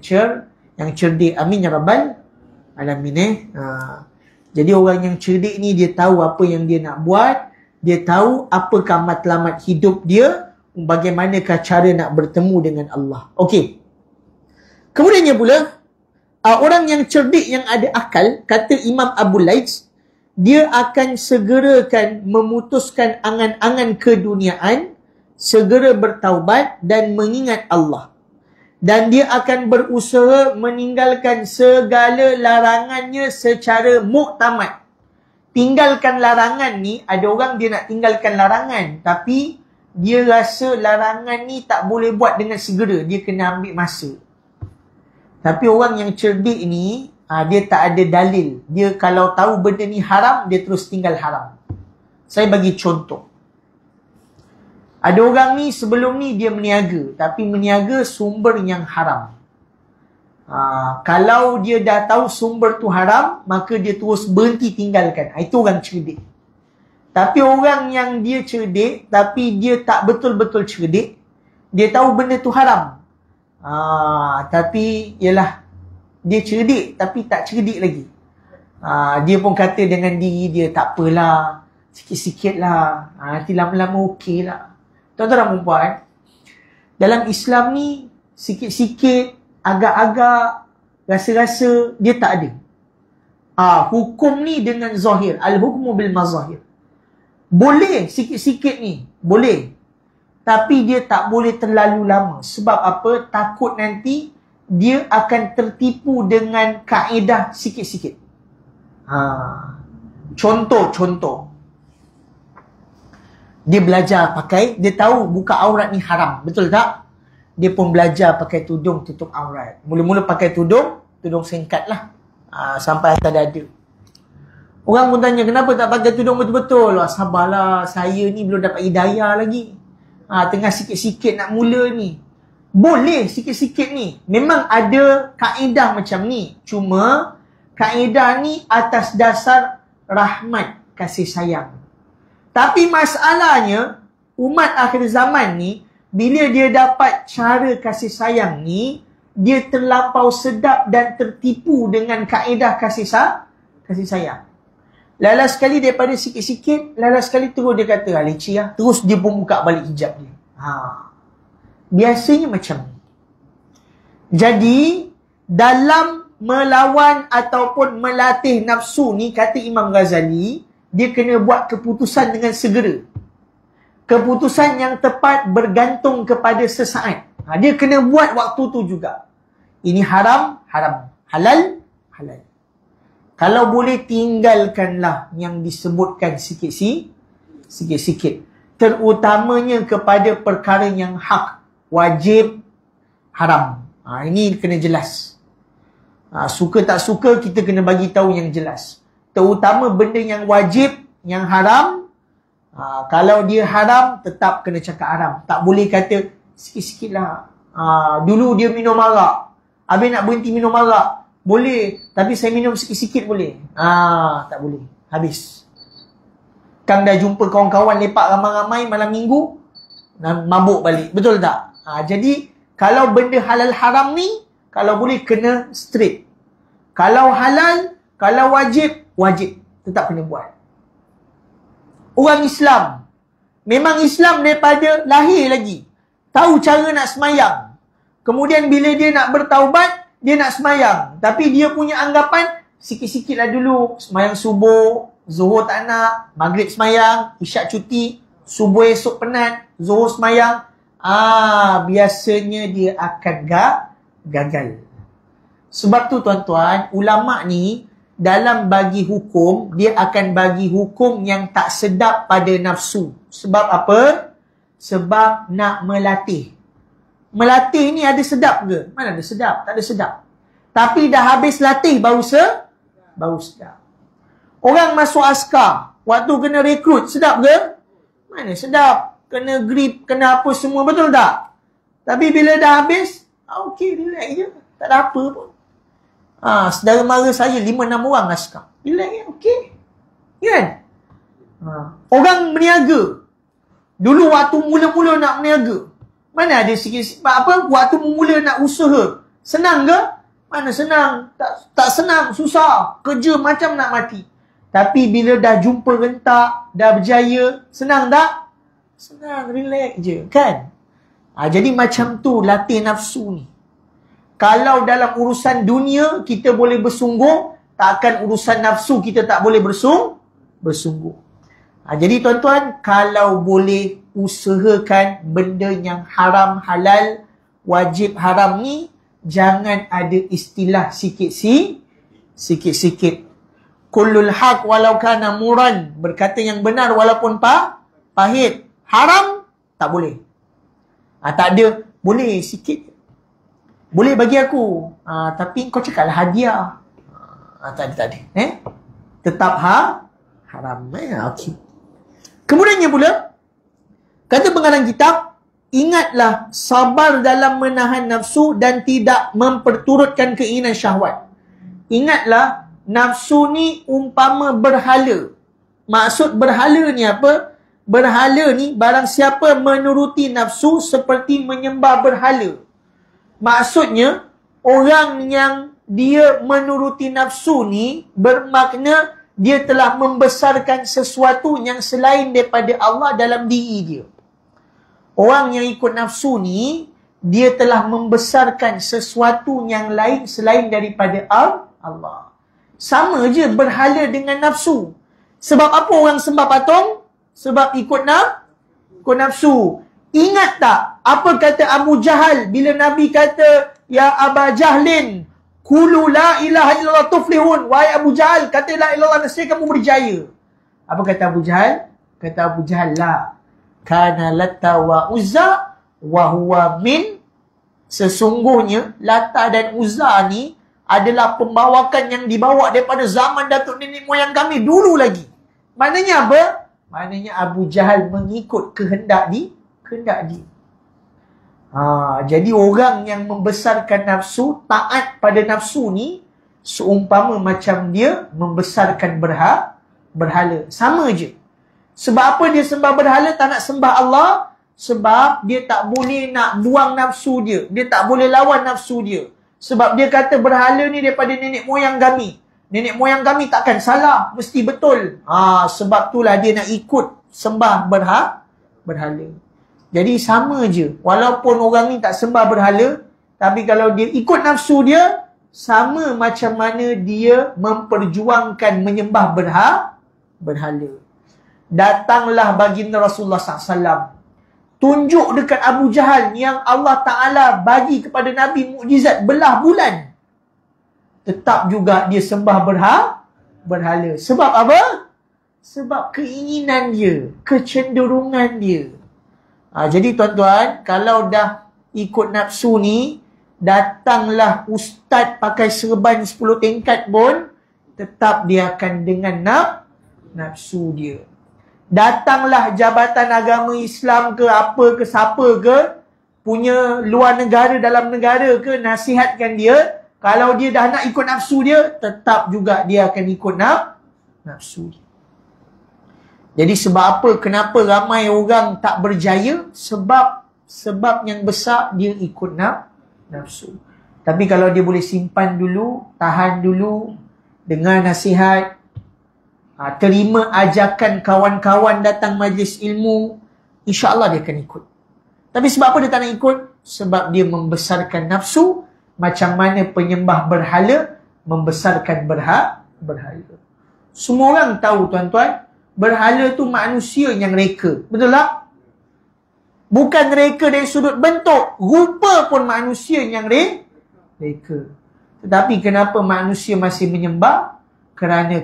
cerdik. Amin ya rabbal alamin. Jadi orang yang cerdik ni dia tahu apa yang dia nak buat, dia tahu apakah matlamat hidup dia, bagaimanakah cara nak bertemu dengan Allah. Okey. Kemudiannya pula, orang yang cerdik, yang ada akal, kata Imam Abu Laits, dia akan segerakan memutuskan angan-angan keduniaan, segera bertaubat dan mengingat Allah. Dan dia akan berusaha meninggalkan segala larangannya secara muktamad. Tinggalkan larangan ni, ada orang dia nak tinggalkan larangan, tapi dia rasa larangan ni tak boleh buat dengan segera. Dia kena ambil masa. Tapi orang yang cerdik ni, dia tak ada dalil. Dia kalau tahu benda ni haram, dia terus tinggal haram. Saya bagi contoh. Ada orang ni sebelum ni dia meniaga, tapi meniaga sumber yang haram. Kalau dia dah tahu sumber tu haram, maka dia terus berhenti tinggalkan. Itu orang cerdik. Tapi orang yang dia cerdik, tapi dia tak betul-betul cerdik, dia tahu benda tu haram. Tapi ialah dia cerdik tapi tak cerdik lagi. Dia pun kata dengan diri dia, tak apalah, sikit-sikit lah, nanti lama-lama okey lah. Tuan-tuan dan puan, dalam Islam ni sikit-sikit, agak-agak, rasa-rasa dia tak ada. Hukum ni dengan zahir, al-hukmu bil mazahir. Boleh sikit-sikit ni, boleh. Tapi dia tak boleh terlalu lama. Sebab apa? Takut nanti dia akan tertipu dengan kaedah sikit-sikit. Contoh. Dia belajar pakai, dia tahu buka aurat ni haram. Betul tak? Dia pun belajar pakai tudung tutup aurat. Mula-mula pakai tudung singkat lah. Sampai atas dada. Orang pun tanya, kenapa tak pakai tudung betul-betul? Sabarlah, saya ni belum dapat hidayah lagi. Tengah sikit-sikit nak mula ni. Boleh sikit-sikit ni. Memang ada kaedah macam ni. Cuma, kaedah ni atas dasar rahmat, kasih sayang. Tapi masalahnya, umat akhir zaman ni, bila dia dapat cara kasih sayang ni, dia terlampau sedap dan tertipu dengan kaedah kasih sayang. Lala sekali daripada sikit-sikit, lala sekali terus dia kata, leceh lah. Terus dia pun buka balik hijab dia. Biasanya macam ni. Jadi, dalam melawan ataupun melatih nafsu ni, kata Imam Ghazali, dia kena buat keputusan dengan segera. Keputusan yang tepat bergantung kepada sesaat. Dia kena buat waktu tu juga. Ini haram, haram. Halal, halal. Kalau boleh tinggalkanlah yang disebutkan sikit-sikit. Terutamanya kepada perkara yang hak, wajib, haram. Ini kena jelas. Suka tak suka, kita kena bagi tahu yang jelas. Terutama benda yang wajib, yang haram. Kalau dia haram, tetap kena cakap haram. Tak boleh kata, sikit-sikit lah. Dulu dia minum arak. Habis nak berhenti minum arak. Boleh, tapi saya minum sikit-sikit boleh. Tak boleh. Habis. Kang dah jumpa kawan-kawan lepak ramai-ramai malam minggu, mabuk balik. Betul tak? Jadi, kalau benda halal haram ni, kalau boleh kena straight. Kalau halal, kalau wajib, tetap kena buat. Orang Islam, memang Islam daripada lahir lagi, tahu cara nak semayang. Kemudian bila dia nak bertaubat, dia nak semayang. Tapi dia punya anggapan, sikit-sikit lah dulu. Semayang subuh, zuhur tak nak, maghrib semayang, isyak cuti, subuh esok penat, zuhur semayang. Biasanya dia akan gagal. Sebab tu tuan-tuan, ulama' ni, dalam bagi hukum, dia akan bagi hukum yang tak sedap pada nafsu. Sebab apa? Sebab nak melatih. Melatih ni ada sedap ke? Mana ada sedap? Tak ada sedap. Tapi dah habis latih baru sedap. Orang masuk askar, waktu kena rekrut, sedap ke? Mana sedap? Kena grip, kena apa semua, betul tak? Tapi bila dah habis, okey, relax je. Tak ada apa pun. Saudara mara saya 5-6 orang askar. Relax je, okey. Kan? Orang berniaga. Dulu waktu mula-mula nak berniaga, mana ada sikit, apa? Waktu mula nak usaha, senang ke? Mana senang? Tak senang, susah. Kerja macam nak mati. Tapi bila dah jumpa rentak, dah berjaya, senang tak? Senang, relax je, kan? Jadi macam tu latih nafsu ni. Kalau dalam urusan dunia kita boleh bersungguh, takkan urusan nafsu kita tak boleh bersungguh. Jadi tuan-tuan, kalau boleh usahakan benda yang haram, halal, wajib haram ni jangan ada istilah sikit-sikit. Kullul haq walau kana muran, berkata yang benar walaupun pahit. Haram tak boleh. Tak ada, boleh sikit. Boleh bagi aku. Tapi kau cakaplah hadiah. Tak ada. Tetap haram. Okey. Kemudiannya pula, kata pengarang kitab, ingatlah sabar dalam menahan nafsu dan tidak memperturutkan keinginan syahwat. Ingatlah, nafsu ni umpama berhala. Maksud berhala ni apa? Berhala ni barang siapa menuruti nafsu seperti menyembah berhala. Maksudnya, orang yang dia menuruti nafsu ni bermakna dia telah membesarkan sesuatu yang selain daripada Allah dalam diri dia. Orang yang ikut nafsu ni, dia telah membesarkan sesuatu yang lain selain daripada Allah. Sama je berhala dengan nafsu. Sebab apa orang sembah patung? Sebab ikut nafsu. Ingat tak apa kata Abu Jahal bila Nabi kata, ya Aba Jahlin, qulu la ilaha illallah tuflihun. Wahai Abu Jahal, kata la ilaha illallah, nescaya kamu berjaya. Apa kata Abu Jahal? Kata Abu Jahal, la kana Latta wa Uzza wa huwa min, sesungguhnya Latta dan Uzza ni adalah pembawakan yang dibawa daripada zaman datuk nenek moyang kami dulu lagi. Maknanya apa? Maknanya Abu Jahal mengikut kehendak dia. Jadi orang yang membesarkan nafsu, taat pada nafsu ni, seumpama macam dia membesarkan berhala. Sama je. Sebab apa dia sembah berhala, tak nak sembah Allah? Sebab dia tak boleh nak buang nafsu dia. Dia tak boleh lawan nafsu dia. Sebab dia kata berhala ni daripada nenek moyang kami. Nenek moyang kami takkan salah, mesti betul. Sebab itulah dia nak ikut sembah berhala. Jadi sama je. Walaupun orang ni tak sembah berhala, tapi kalau dia ikut nafsu dia, sama macam mana dia memperjuangkan menyembah berhala. Datanglah baginda Rasulullah SAW, tunjuk dekat Abu Jahal yang Allah Ta'ala bagi kepada Nabi mukjizat belah bulan. Tetap juga dia sembah berhala. Sebab apa? Sebab keinginan dia, kecenderungan dia. Jadi tuan-tuan, kalau dah ikut nafsu ni, datanglah ustaz pakai serban 10 tingkat pun, tetap dia akan dengan nafsu dia. Datanglah jabatan agama Islam ke apa ke siapa ke, punya luar negara dalam negara ke, nasihatkan dia. Kalau dia dah nak ikut nafsu dia, tetap juga dia akan ikut nafsu dia. Jadi sebab apa? Kenapa ramai orang tak berjaya? Sebab yang besar dia ikut nafsu. Tapi kalau dia boleh simpan dulu, tahan dulu, dengar nasihat, terima ajakan kawan-kawan datang majlis ilmu, insya-Allah dia akan ikut. Tapi sebab apa dia tak nak ikut? Sebab dia membesarkan nafsu, macam mana penyembah berhala membesarkan berhala. Semua orang tahu tuan-tuan, berhala tu manusia yang reka. Betul tak? Bukan reka dari sudut bentuk, rupa pun manusia yang reka. Tetapi kenapa manusia masih menyembah? Kerana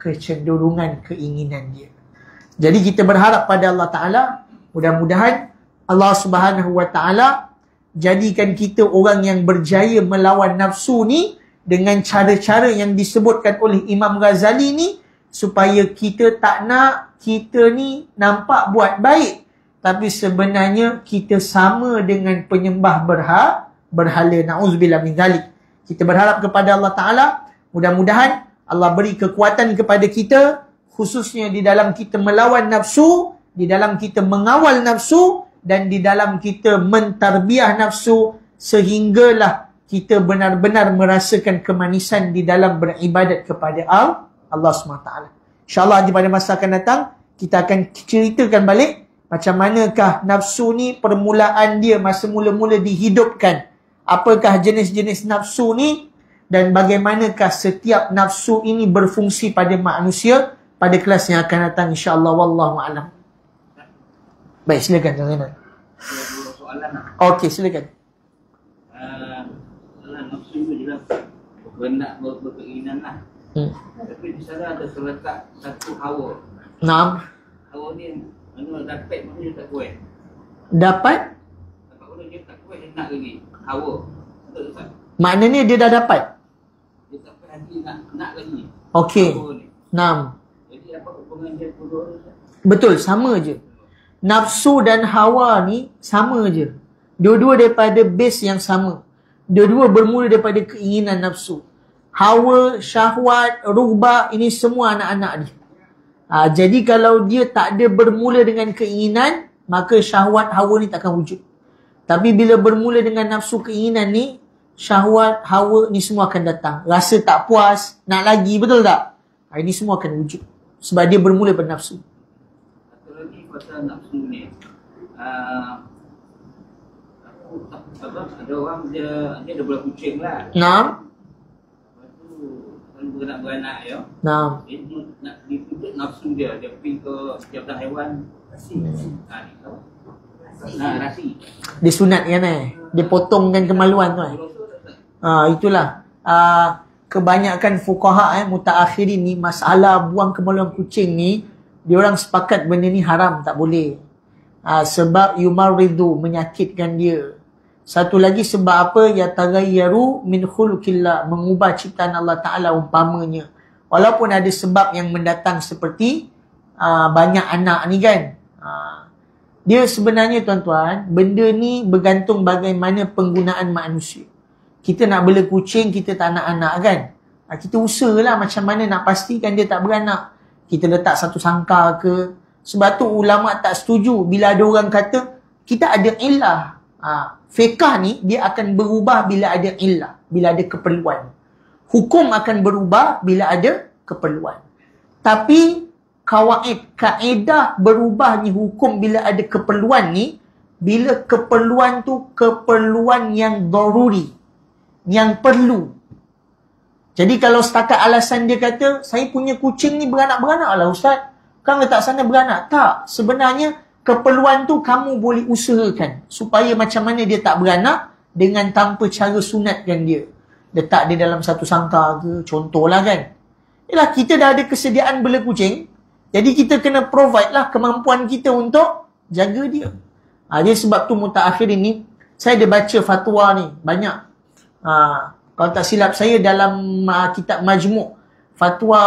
kecenderungan keinginan dia. Jadi kita berharap pada Allah Ta'ala, mudah-mudahan Allah Subhanahu Wa Ta'ala jadikan kita orang yang berjaya melawan nafsu ni dengan cara-cara yang disebutkan oleh Imam Ghazali ni, supaya kita tak nak kita ni nampak buat baik, tapi sebenarnya kita sama dengan penyembah berhala. Na'udzubillah min dzalik. Kita berharap kepada Allah Ta'ala, mudah-mudahan Allah beri kekuatan kepada kita, khususnya di dalam kita melawan nafsu, di dalam kita mengawal nafsu, dan di dalam kita mentarbiah nafsu, sehinggalah kita benar-benar merasakan kemanisan di dalam beribadat kepada Allah SWT. InsyaAllah pada masa akan datang, kita akan ceritakan balik macam manakah nafsu ni permulaan dia masa mula-mula dihidupkan. Apakah jenis-jenis nafsu ni dan bagaimanakah setiap nafsu ini berfungsi pada manusia pada kelas yang akan datang insya-Allah. Wallahu a'lam. Baik, silakan Tuan Zainal. soalan lah. Okey, silakan. Soalan nafsu tu je lah. Berkendak berkeinginan lah. Tapi di sana ada terletak satu hawa. Naam. Hawa ni mana dapat mana dia tak kuat. Dapat? Dapat mana dia tak kuat dia nak lagi. Hawa. Betul tak? Maknanya dia dah dapat. Dia sampai hati nak lagi. Okey. Hawa ni. Naam. Jadi apa hubungan dia kedua ni? Betul, sama je. Nafsu dan hawa ni sama je. Dua-dua daripada base yang sama. Dua-dua bermula daripada keinginan nafsu. Hawa, syahwat, rughbah, ini semua anak-anak dia. Jadi kalau dia tak ada bermula dengan keinginan, maka syahwat, hawa ni takkan wujud. Tapi bila bermula dengan nafsu keinginan ni, syahwat, hawa ni semua akan datang. Rasa tak puas, nak lagi, betul tak? Ini semua akan wujud. Sebab dia bermula pada nafsu. Satu lagi pasal nafsu ni. Ada orang dia ada bola kucing lah. Naam. Lepas tu kalau beranak-beranak ya. Naam. Dia nak dituntut nafsu dia pergi ke jabatan haiwan. Rasi. Ni tahu. Rasi. Dia sunat kan Dia potongkan kemaluan tu itulah. Kebanyakan fuqaha mutaakhirin ni masalah buang kemaluan kucing ni, diorang sepakat benda ni haram, tak boleh. Sebab yumarridu, menyakitkan dia. Satu lagi sebab apa? Yataghayyaru min khuluqillah, mengubah ciptaan Allah Ta'ala umpamanya. Walaupun ada sebab yang mendatang seperti banyak anak ni kan. Dia sebenarnya tuan-tuan, benda ni bergantung bagaimana penggunaan manusia. Kita nak bela kucing, kita tak nak anak kan. Kita usahalah macam mana nak pastikan dia tak beranak. Kita letak satu sangka ke. Sebab tu ulama tak setuju bila ada orang kata kita ada illah. Fiqah ni dia akan berubah bila ada illah, bila ada keperluan. Hukum akan berubah bila ada keperluan. Tapi kaedah berubahnya hukum bila ada keperluan ni, bila keperluan tu keperluan yang daruri, yang perlu. Jadi kalau setakat alasan dia kata saya punya kucing ni beranak-beranak lah Ustaz, kan letak sana beranak. Tak, sebenarnya keperluan tu kamu boleh usahakan supaya macam mana dia tak beranak dengan tanpa cara sunatkan dia. Letak dia dalam satu sangka ke, contohlah kan. Yalah, kita dah ada kesediaan bela kucing, jadi kita kena provide lah kemampuan kita untuk jaga dia. Dia sebab tu mutaakhir ini, saya ada baca fatwa ni, banyak. Kalau tak silap saya dalam kitab Majmu' fatwa,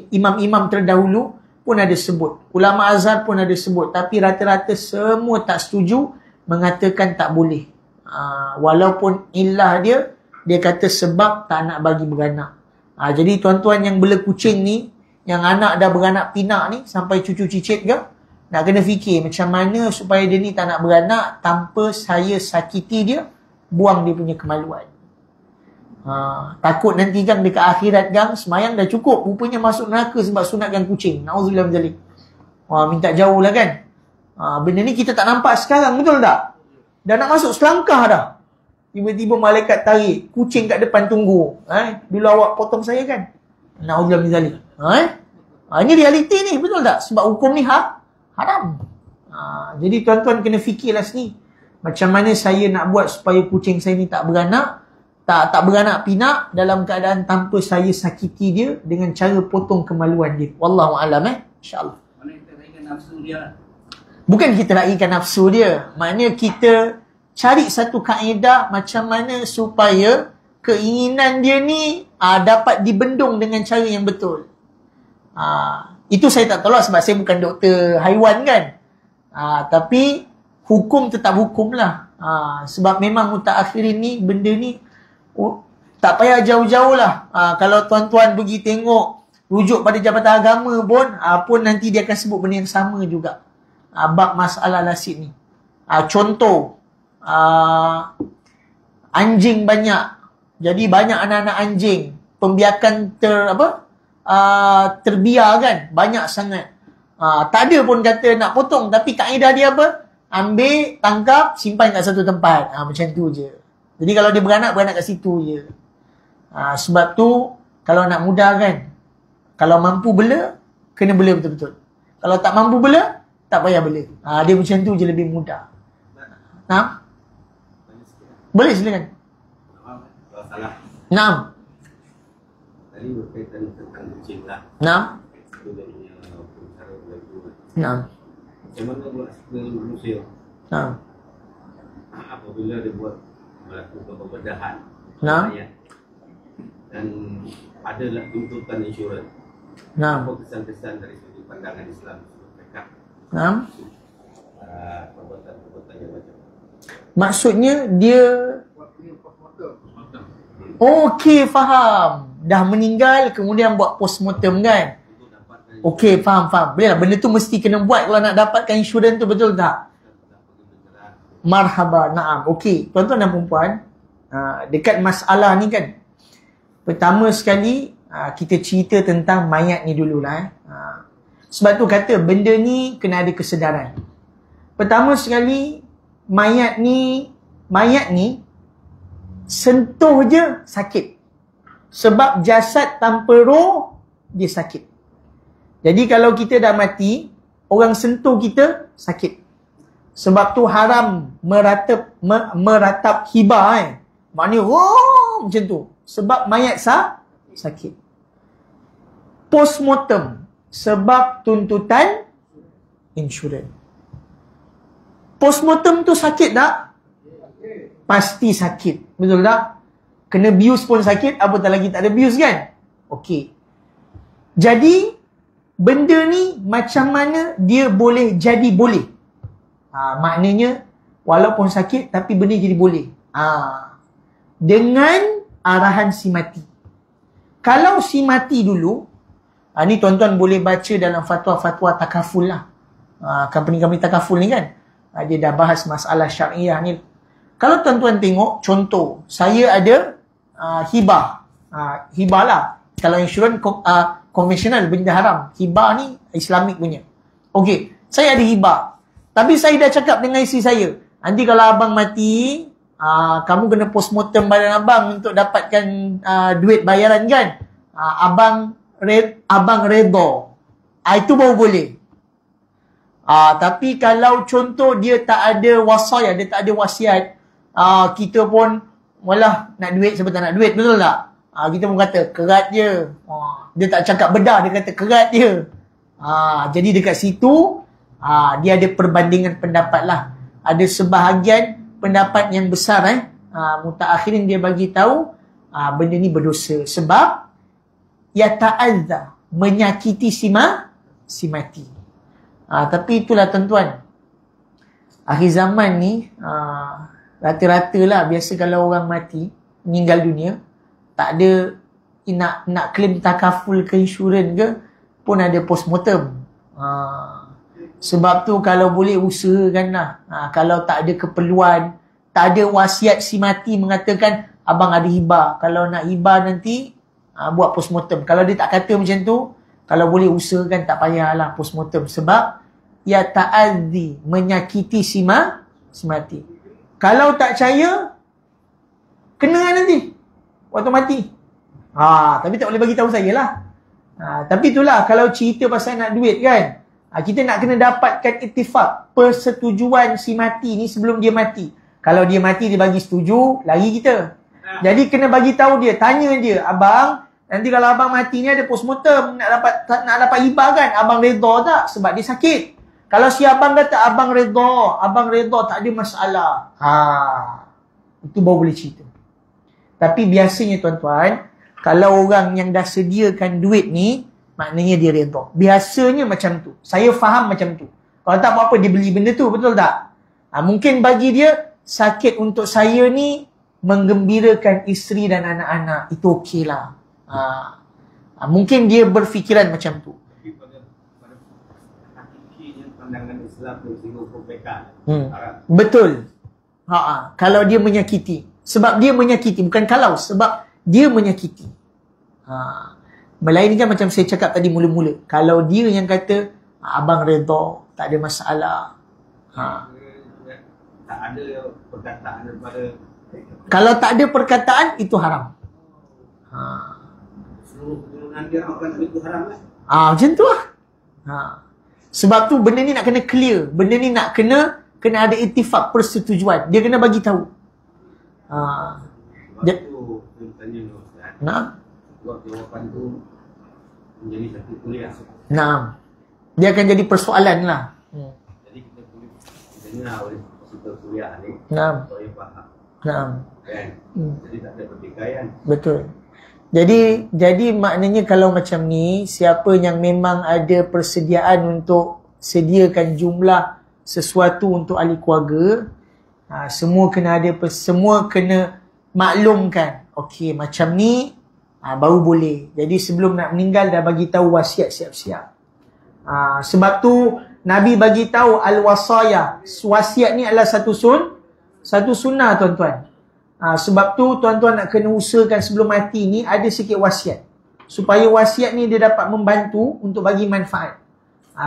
imam-imam terdahulu pun ada sebut. Ulama Azhar pun ada sebut. Tapi rata-rata semua tak setuju, mengatakan tak boleh. Walaupun illah dia kata sebab tak nak bagi beranak. Jadi tuan-tuan yang bela kucing ni, yang anak dah beranak pinak ni, sampai cucu cicit ke, nak kena fikir macam mana supaya dia ni tak nak beranak tanpa saya sakiti dia, buang dia punya kemaluan. Takut nanti kan dekat akhirat kan, semayang dah cukup, rupanya masuk neraka sebab sunatkan kucing. Na'udzubillah min zalik. Minta jauh lah kan. Benda ni kita tak nampak sekarang, betul tak? Dah nak masuk selangkah dah, tiba-tiba malaikat tarik, kucing kat depan tunggu. Dulu awak potong saya kan? Na'udzubillah min zalik. Ini realiti ni, betul tak? Sebab hukum ni haram. Jadi tuan-tuan kena fikirlah sini, macam mana saya nak buat supaya kucing saya ni tak beranak, tak beranak pinak dalam keadaan tanpa saya sakiti dia dengan cara potong kemaluan dia. Wallahu a'lam insya-Allah. Mana kita raikan nafsu dia? Bukan kita raikan nafsu dia, maknanya kita cari satu kaedah macam mana supaya keinginan dia ni dapat dibendung dengan cara yang betul. Itu saya tak tahu lah sebab saya bukan doktor haiwan kan. Tapi hukum tetap hukum lah. Sebab memang mutaakhirin ni, benda ni tak payah jauh-jauh lah. Kalau tuan-tuan pergi tengok rujuk pada Jabatan Agama pun nanti dia akan sebut benda yang sama juga. Bab masalah lasid ni. Contoh, anjing banyak. Jadi banyak anak-anak anjing. Pembiakan terbiar kan, banyak sangat. Tak ada pun kata nak potong, tapi kaedah dia apa? Ambil, tangkap, simpan kat satu tempat. Macam tu je. Jadi kalau dia beranak kat situ je. Sebab tu, kalau nak mudah kan, kalau mampu bela, kena bela betul-betul. Kalau tak mampu bela, tak payah bela. Dia macam tu je, lebih mudah. Naam. Boleh silakan. Kalau salah. Naam. Tadi berkaitan tentang cinta. Naam. Itu dia punya cara berlaku. Naam. Macam mana buat dengan manusia? Naam. Apabila dia buat melakukan pembedahan. Naam. Dan adalah tuntutan insurans. Naam. Apa kesan-kesan dari sudut pandangan Islam mereka? Naam. Perbuatan-perbuatan yang macam Maksudnya dia okey, faham. Dah meninggal kemudian buat postmortem kan? Okey, faham. Boleh lah, benda tu mesti kena buat kalau nak dapatkan insurans tu, betul tak? Marhaba, naam. Okey, tuan-tuan dan puan-puan, dekat masalah ni kan, pertama sekali kita cerita tentang mayat ni dululah. Sebab tu kata benda ni kena ada kesedaran. Pertama sekali, mayat ni sentuh je sakit. Sebab jasad tanpa roh, dia sakit. Jadi kalau kita dah mati, orang sentuh kita, sakit. Sebab tu haram meratap hibah. Maknanya, macam tu. Sebab mayat sakit. Postmortem. Sebab tuntutan insurans. Postmortem tu sakit tak? Pasti sakit. Betul tak? Kena bius pun sakit, apatah lagi tak ada bius kan? Okey. Jadi, benda ni macam mana dia boleh jadi boleh? Maknanya, walaupun sakit, tapi benda jadi boleh. Dengan arahan si mati. Kalau si mati dulu, ni tuan-tuan boleh baca dalam fatwa-fatwa takaful lah. Company-company takaful ni kan? Dia dah bahas masalah syariah ni. Kalau tuan-tuan tengok, contoh, saya ada hibah. Hibah lah. Kalau insurans konvensional, benda haram. Hibah ni Islamik punya. Okey, saya ada hibah. Tapi saya dah cakap dengan isteri saya, nanti kalau abang mati, kamu kena postmortem badan abang untuk dapatkan duit bayaran kan? Abang redha. Itu baru boleh. Tapi kalau contoh dia tak ada wasiyah, dia tak ada wasiat, kita pun malah nak duit sebab tak nak duit, betul tak? Kita pun kata kerat je. Dia tak cakap bedah, dia kata kerat je. Jadi dekat situ dia ada perbandingan pendapat lah. Ada sebahagian pendapat yang besar mutaakhirin dia bagi tahu benda ni berdosa sebab ya ta'adza, menyakiti si mati. Tapi itulah tuan-tuan, akhir zaman ni rata-rata lah, biasa kalau orang mati meninggal dunia, tak ada nak claim takaful ke insurans ke pun ada postmortem. Sebab tu kalau boleh usahakanlah, kalau tak ada keperluan, tak ada wasiat si mati mengatakan abang ada hibah, kalau nak hibah nanti buat postmortem. Kalau dia tak kata macam tu, kalau boleh usahakan tak payahlah postmortem. Sebab ya ta'adzi, menyakiti si mati. Kalau tak percaya, kena nanti waktu mati. Tapi tak boleh bagi tahu saya lah. Tapi itulah, kalau cerita pasal nak duit kan, kita nak kena dapatkan ittifaq, persetujuan si mati ni sebelum dia mati. Kalau dia mati, dia bagi setuju, lari kita. Jadi kena bagi tahu dia, tanya dia, abang, nanti kalau abang mati ni ada postmortem, nak dapat hibah kan, abang redha tak? Sebab dia sakit. Kalau si abang kata abang redha, tak ada masalah. Itu baru boleh cerita. Tapi biasanya tuan-tuan, kalau orang yang dah sediakan duit ni, maknanya dia redha. Biasanya macam tu. Saya faham macam tu. Kalau tak apa-apa, dia beli benda tu, betul tak? Mungkin bagi dia, sakit untuk saya ni menggembirakan isteri dan anak-anak. Itu okey lah. Mungkin dia berfikiran macam tu. Tapi pada hakikinya pandangan Islam bersinggung kepekaan. Betul. Kalau dia menyakiti. Sebab dia menyakiti. Bukan kalau. Sebab dia menyakiti. Melainkan macam saya cakap tadi mula-mula. Kalau dia yang kata, abang redha, tak ada masalah. Tak ada perkataan daripada. Kalau tak ada perkataan, itu haram. Seluruh keturunan dia makan itu haram Macam tu lah. Sebab tu benda ni nak kena clear. Benda ni nak kena kena ada ittifaq, persetujuan. Dia kena bagi tahu. Waktu tu tanya Ustaz, Nah. buat jawapan tu menjadi satu kuliah. Nah. Dia akan jadi persoalan lah. Jadi kita boleh dengar oleh peserta kuliah ni Nah. supaya faham. Nah. Kan? Jadi tak ada pertikaian. Betul. Jadi maknanya kalau macam ni, siapa yang memang ada persediaan untuk sediakan jumlah sesuatu untuk ahli keluarga, semua kena maklumkan. Okey, macam ni baru boleh. Jadi sebelum nak meninggal dah bagi tahu wasiat siap-siap. Sebab tu Nabi bagi tahu al-wasaya. Wasiat ni adalah satu sunnah tuan-tuan. Sebab tu tuan-tuan nak kena usahakan sebelum mati ni ada sikit wasiat. Supaya wasiat ni dia dapat membantu untuk bagi manfaat.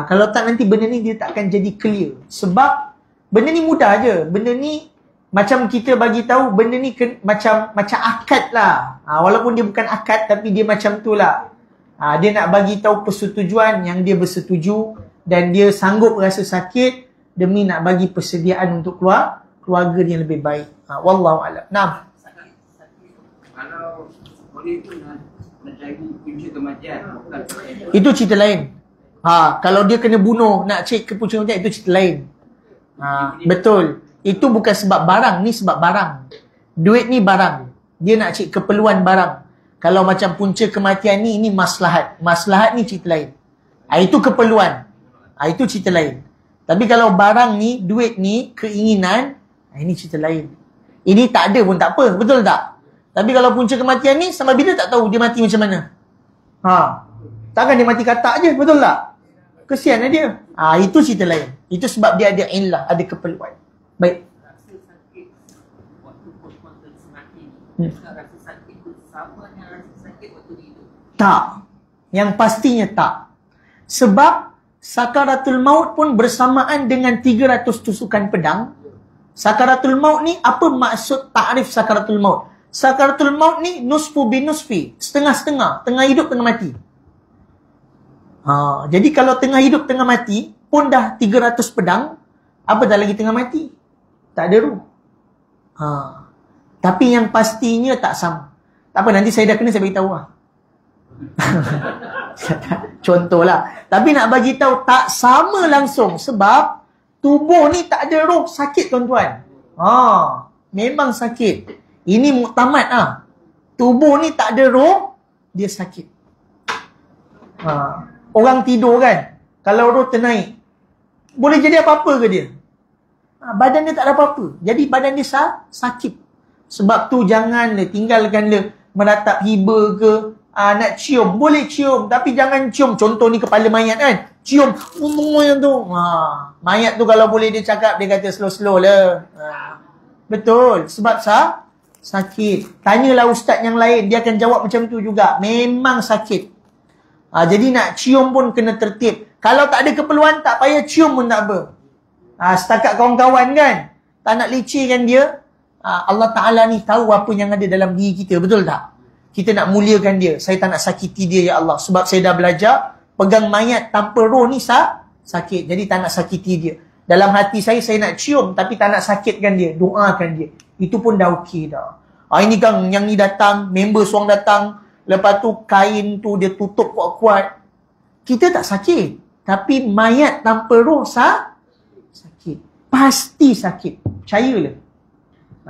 Kalau tak nanti benda ni dia tak akan jadi clear. Sebab benda ni mudah je. Benda ni macam kita bagi tahu benda ni macam akad lah. Walaupun dia bukan akad tapi dia macam tu lah. Dia nak bagi tahu persetujuan yang dia bersetuju dan dia sanggup rasa sakit demi nak bagi persediaan untuk keluarga yang lebih baik. Wallahu a'lam. Nah. Kalau boleh tu nak cari punca kematian, bukan Itu cerita lain. Kalau dia kena bunuh nak cek ke punca kematian, itu cerita lain. Betul. Itu bukan sebab barang, ni sebab barang. Duit ni barang. Dia nak cek keperluan barang. Kalau macam punca kematian ni, ini maslahat. Maslahat ni cerita lain. Itu keperluan. Itu cerita lain. Tapi kalau barang ni, duit ni, keinginan, ini cerita lain. Ini tak ada pun tak apa, betul tak? Tapi kalau punca kematian ni, sama bila tak tahu dia mati macam mana. Takkan dia mati katak je, betul tak? Kesian dia. Itu cerita lain. Itu sebab dia ada illah, ada keperluan. Baik. Rasa sakit waktu post-mortem mati ni, rasa sakit tu sama dengan rasa sakit waktu hidup? Tak. Yang pastinya tak. Sebab sakaratul maut pun bersamaan dengan 300 tusukan pedang. Sakaratul maut ni, apa maksud ta'rif sakaratul maut? Sakaratul maut ni nusfu bin nusfi, setengah-setengah, tengah hidup tengah mati. Jadi kalau tengah hidup tengah mati pun dah 300 pedang, apa dah lagi tengah mati? Tak ada ruh. Tapi yang pastinya tak sama. Tak apa, nanti saya dah kena, saya beritahu lah. Contohlah. Tapi nak bagi tahu tak sama langsung sebab tubuh ni tak ada roh, sakit tuan-tuan. Memang sakit. Ini muktamad Tubuh ni tak ada roh, dia sakit. Orang tidur kan, kalau roh ternaik, boleh jadi apa-apa ke dia? Badan dia tak ada apa-apa. Jadi badan dia sakit. Sebab tu janganlah, tinggalkanlah meratap hiba ke, nak cium, boleh cium, tapi jangan cium. Contoh ni kepala mayat kan, cium mayat tu. Mayat tu kalau boleh dia cakap, dia kata slow-slow lah. Betul, sebab sakit. Tanyalah ustaz yang lain, dia akan jawab macam tu juga. Memang sakit. Jadi nak cium pun kena tertib. Kalau tak ada keperluan, tak payah cium pun tak apa. Setakat kawan-kawan kan, tak nak lecehkan dia. Allah Ta'ala ni tahu apa yang ada dalam diri kita, betul tak? Kita nak muliakan dia. Saya tak nak sakiti dia, ya Allah. Sebab saya dah belajar, pegang mayat tanpa roh ni sakit. Jadi tak nak sakiti dia. Dalam hati saya nak cium, tapi tak nak sakitkan dia. Doakan dia. Itu pun dah okey dah. Ini kan, yang ni datang, member seorang datang, lepas tu kain tu dia tutup kuat-kuat. Kita tak sakit. Tapi mayat tanpa roh sakit. Pasti sakit. Percayalah.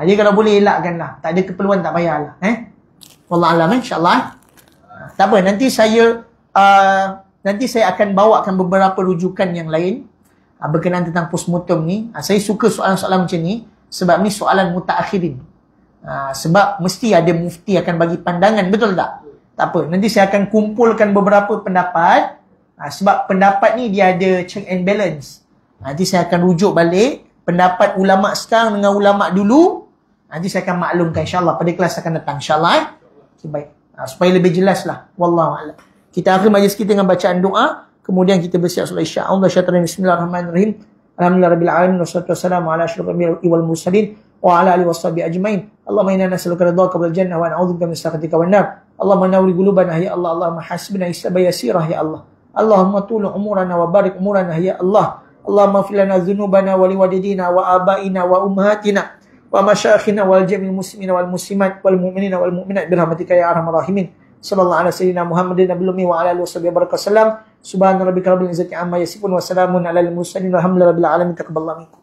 Jadi kalau boleh elakkanlah. Tak ada keperluan, tak payahlah. Wallahualam, insyaAllah. Tak apa, nanti saya akan bawakan beberapa rujukan yang lain berkenaan tentang postmortem ni. Saya suka soalan-soalan macam ni sebab ni soalan mutaakhirin. Sebab mesti ada mufti akan bagi pandangan, betul tak? Tak apa, nanti saya akan kumpulkan beberapa pendapat. Sebab pendapat ni dia ada check and balance. Nanti saya akan rujuk balik pendapat ulama' sekarang dengan ulama' dulu. Nanti saya akan maklumkan insyaAllah pada kelas akan datang, insyaAllah. Okay, baik. Supaya lebih jelas lah. Wallahualam. Kita akhir majlis kita dengan bacaan doa. Kemudian kita bersiap solat isya. Allah syaitan. Bismillahirrahmanirrahim. Alhamdulillahirabbil wassalaatu wassalamu ala asyrafil anbiya'i wal mursalin wa ala alihi washabihi ajmain. Allahumma inna nas'aluka ridhaka wal jannah wa na'udzubika min sakhatika wan nar. Allahumma nawwir qulubana ya Allah. Allahumma hasibna hisaba yasirah ya Allah. Allahumma tul umurana wa barik umurana ya Allah. Allahumma ighfir lana dhunubana wa liwalidina wa abaina wa ummahatina wa masyayikhina wal jami'il muslimina wal muslimat wal mu'minina wal mu'minat birahmatika ya arhamar rahimin. Sallallahu ala sayyidina Muhammadin nabiyil ummi wa ala alihi washabihi wasallam. Subhana rabbika rabbil izzati amma yasifun wa salamun alal mursalin walhamdulillahi rabbil alamin. Taqabbalallahu minkum.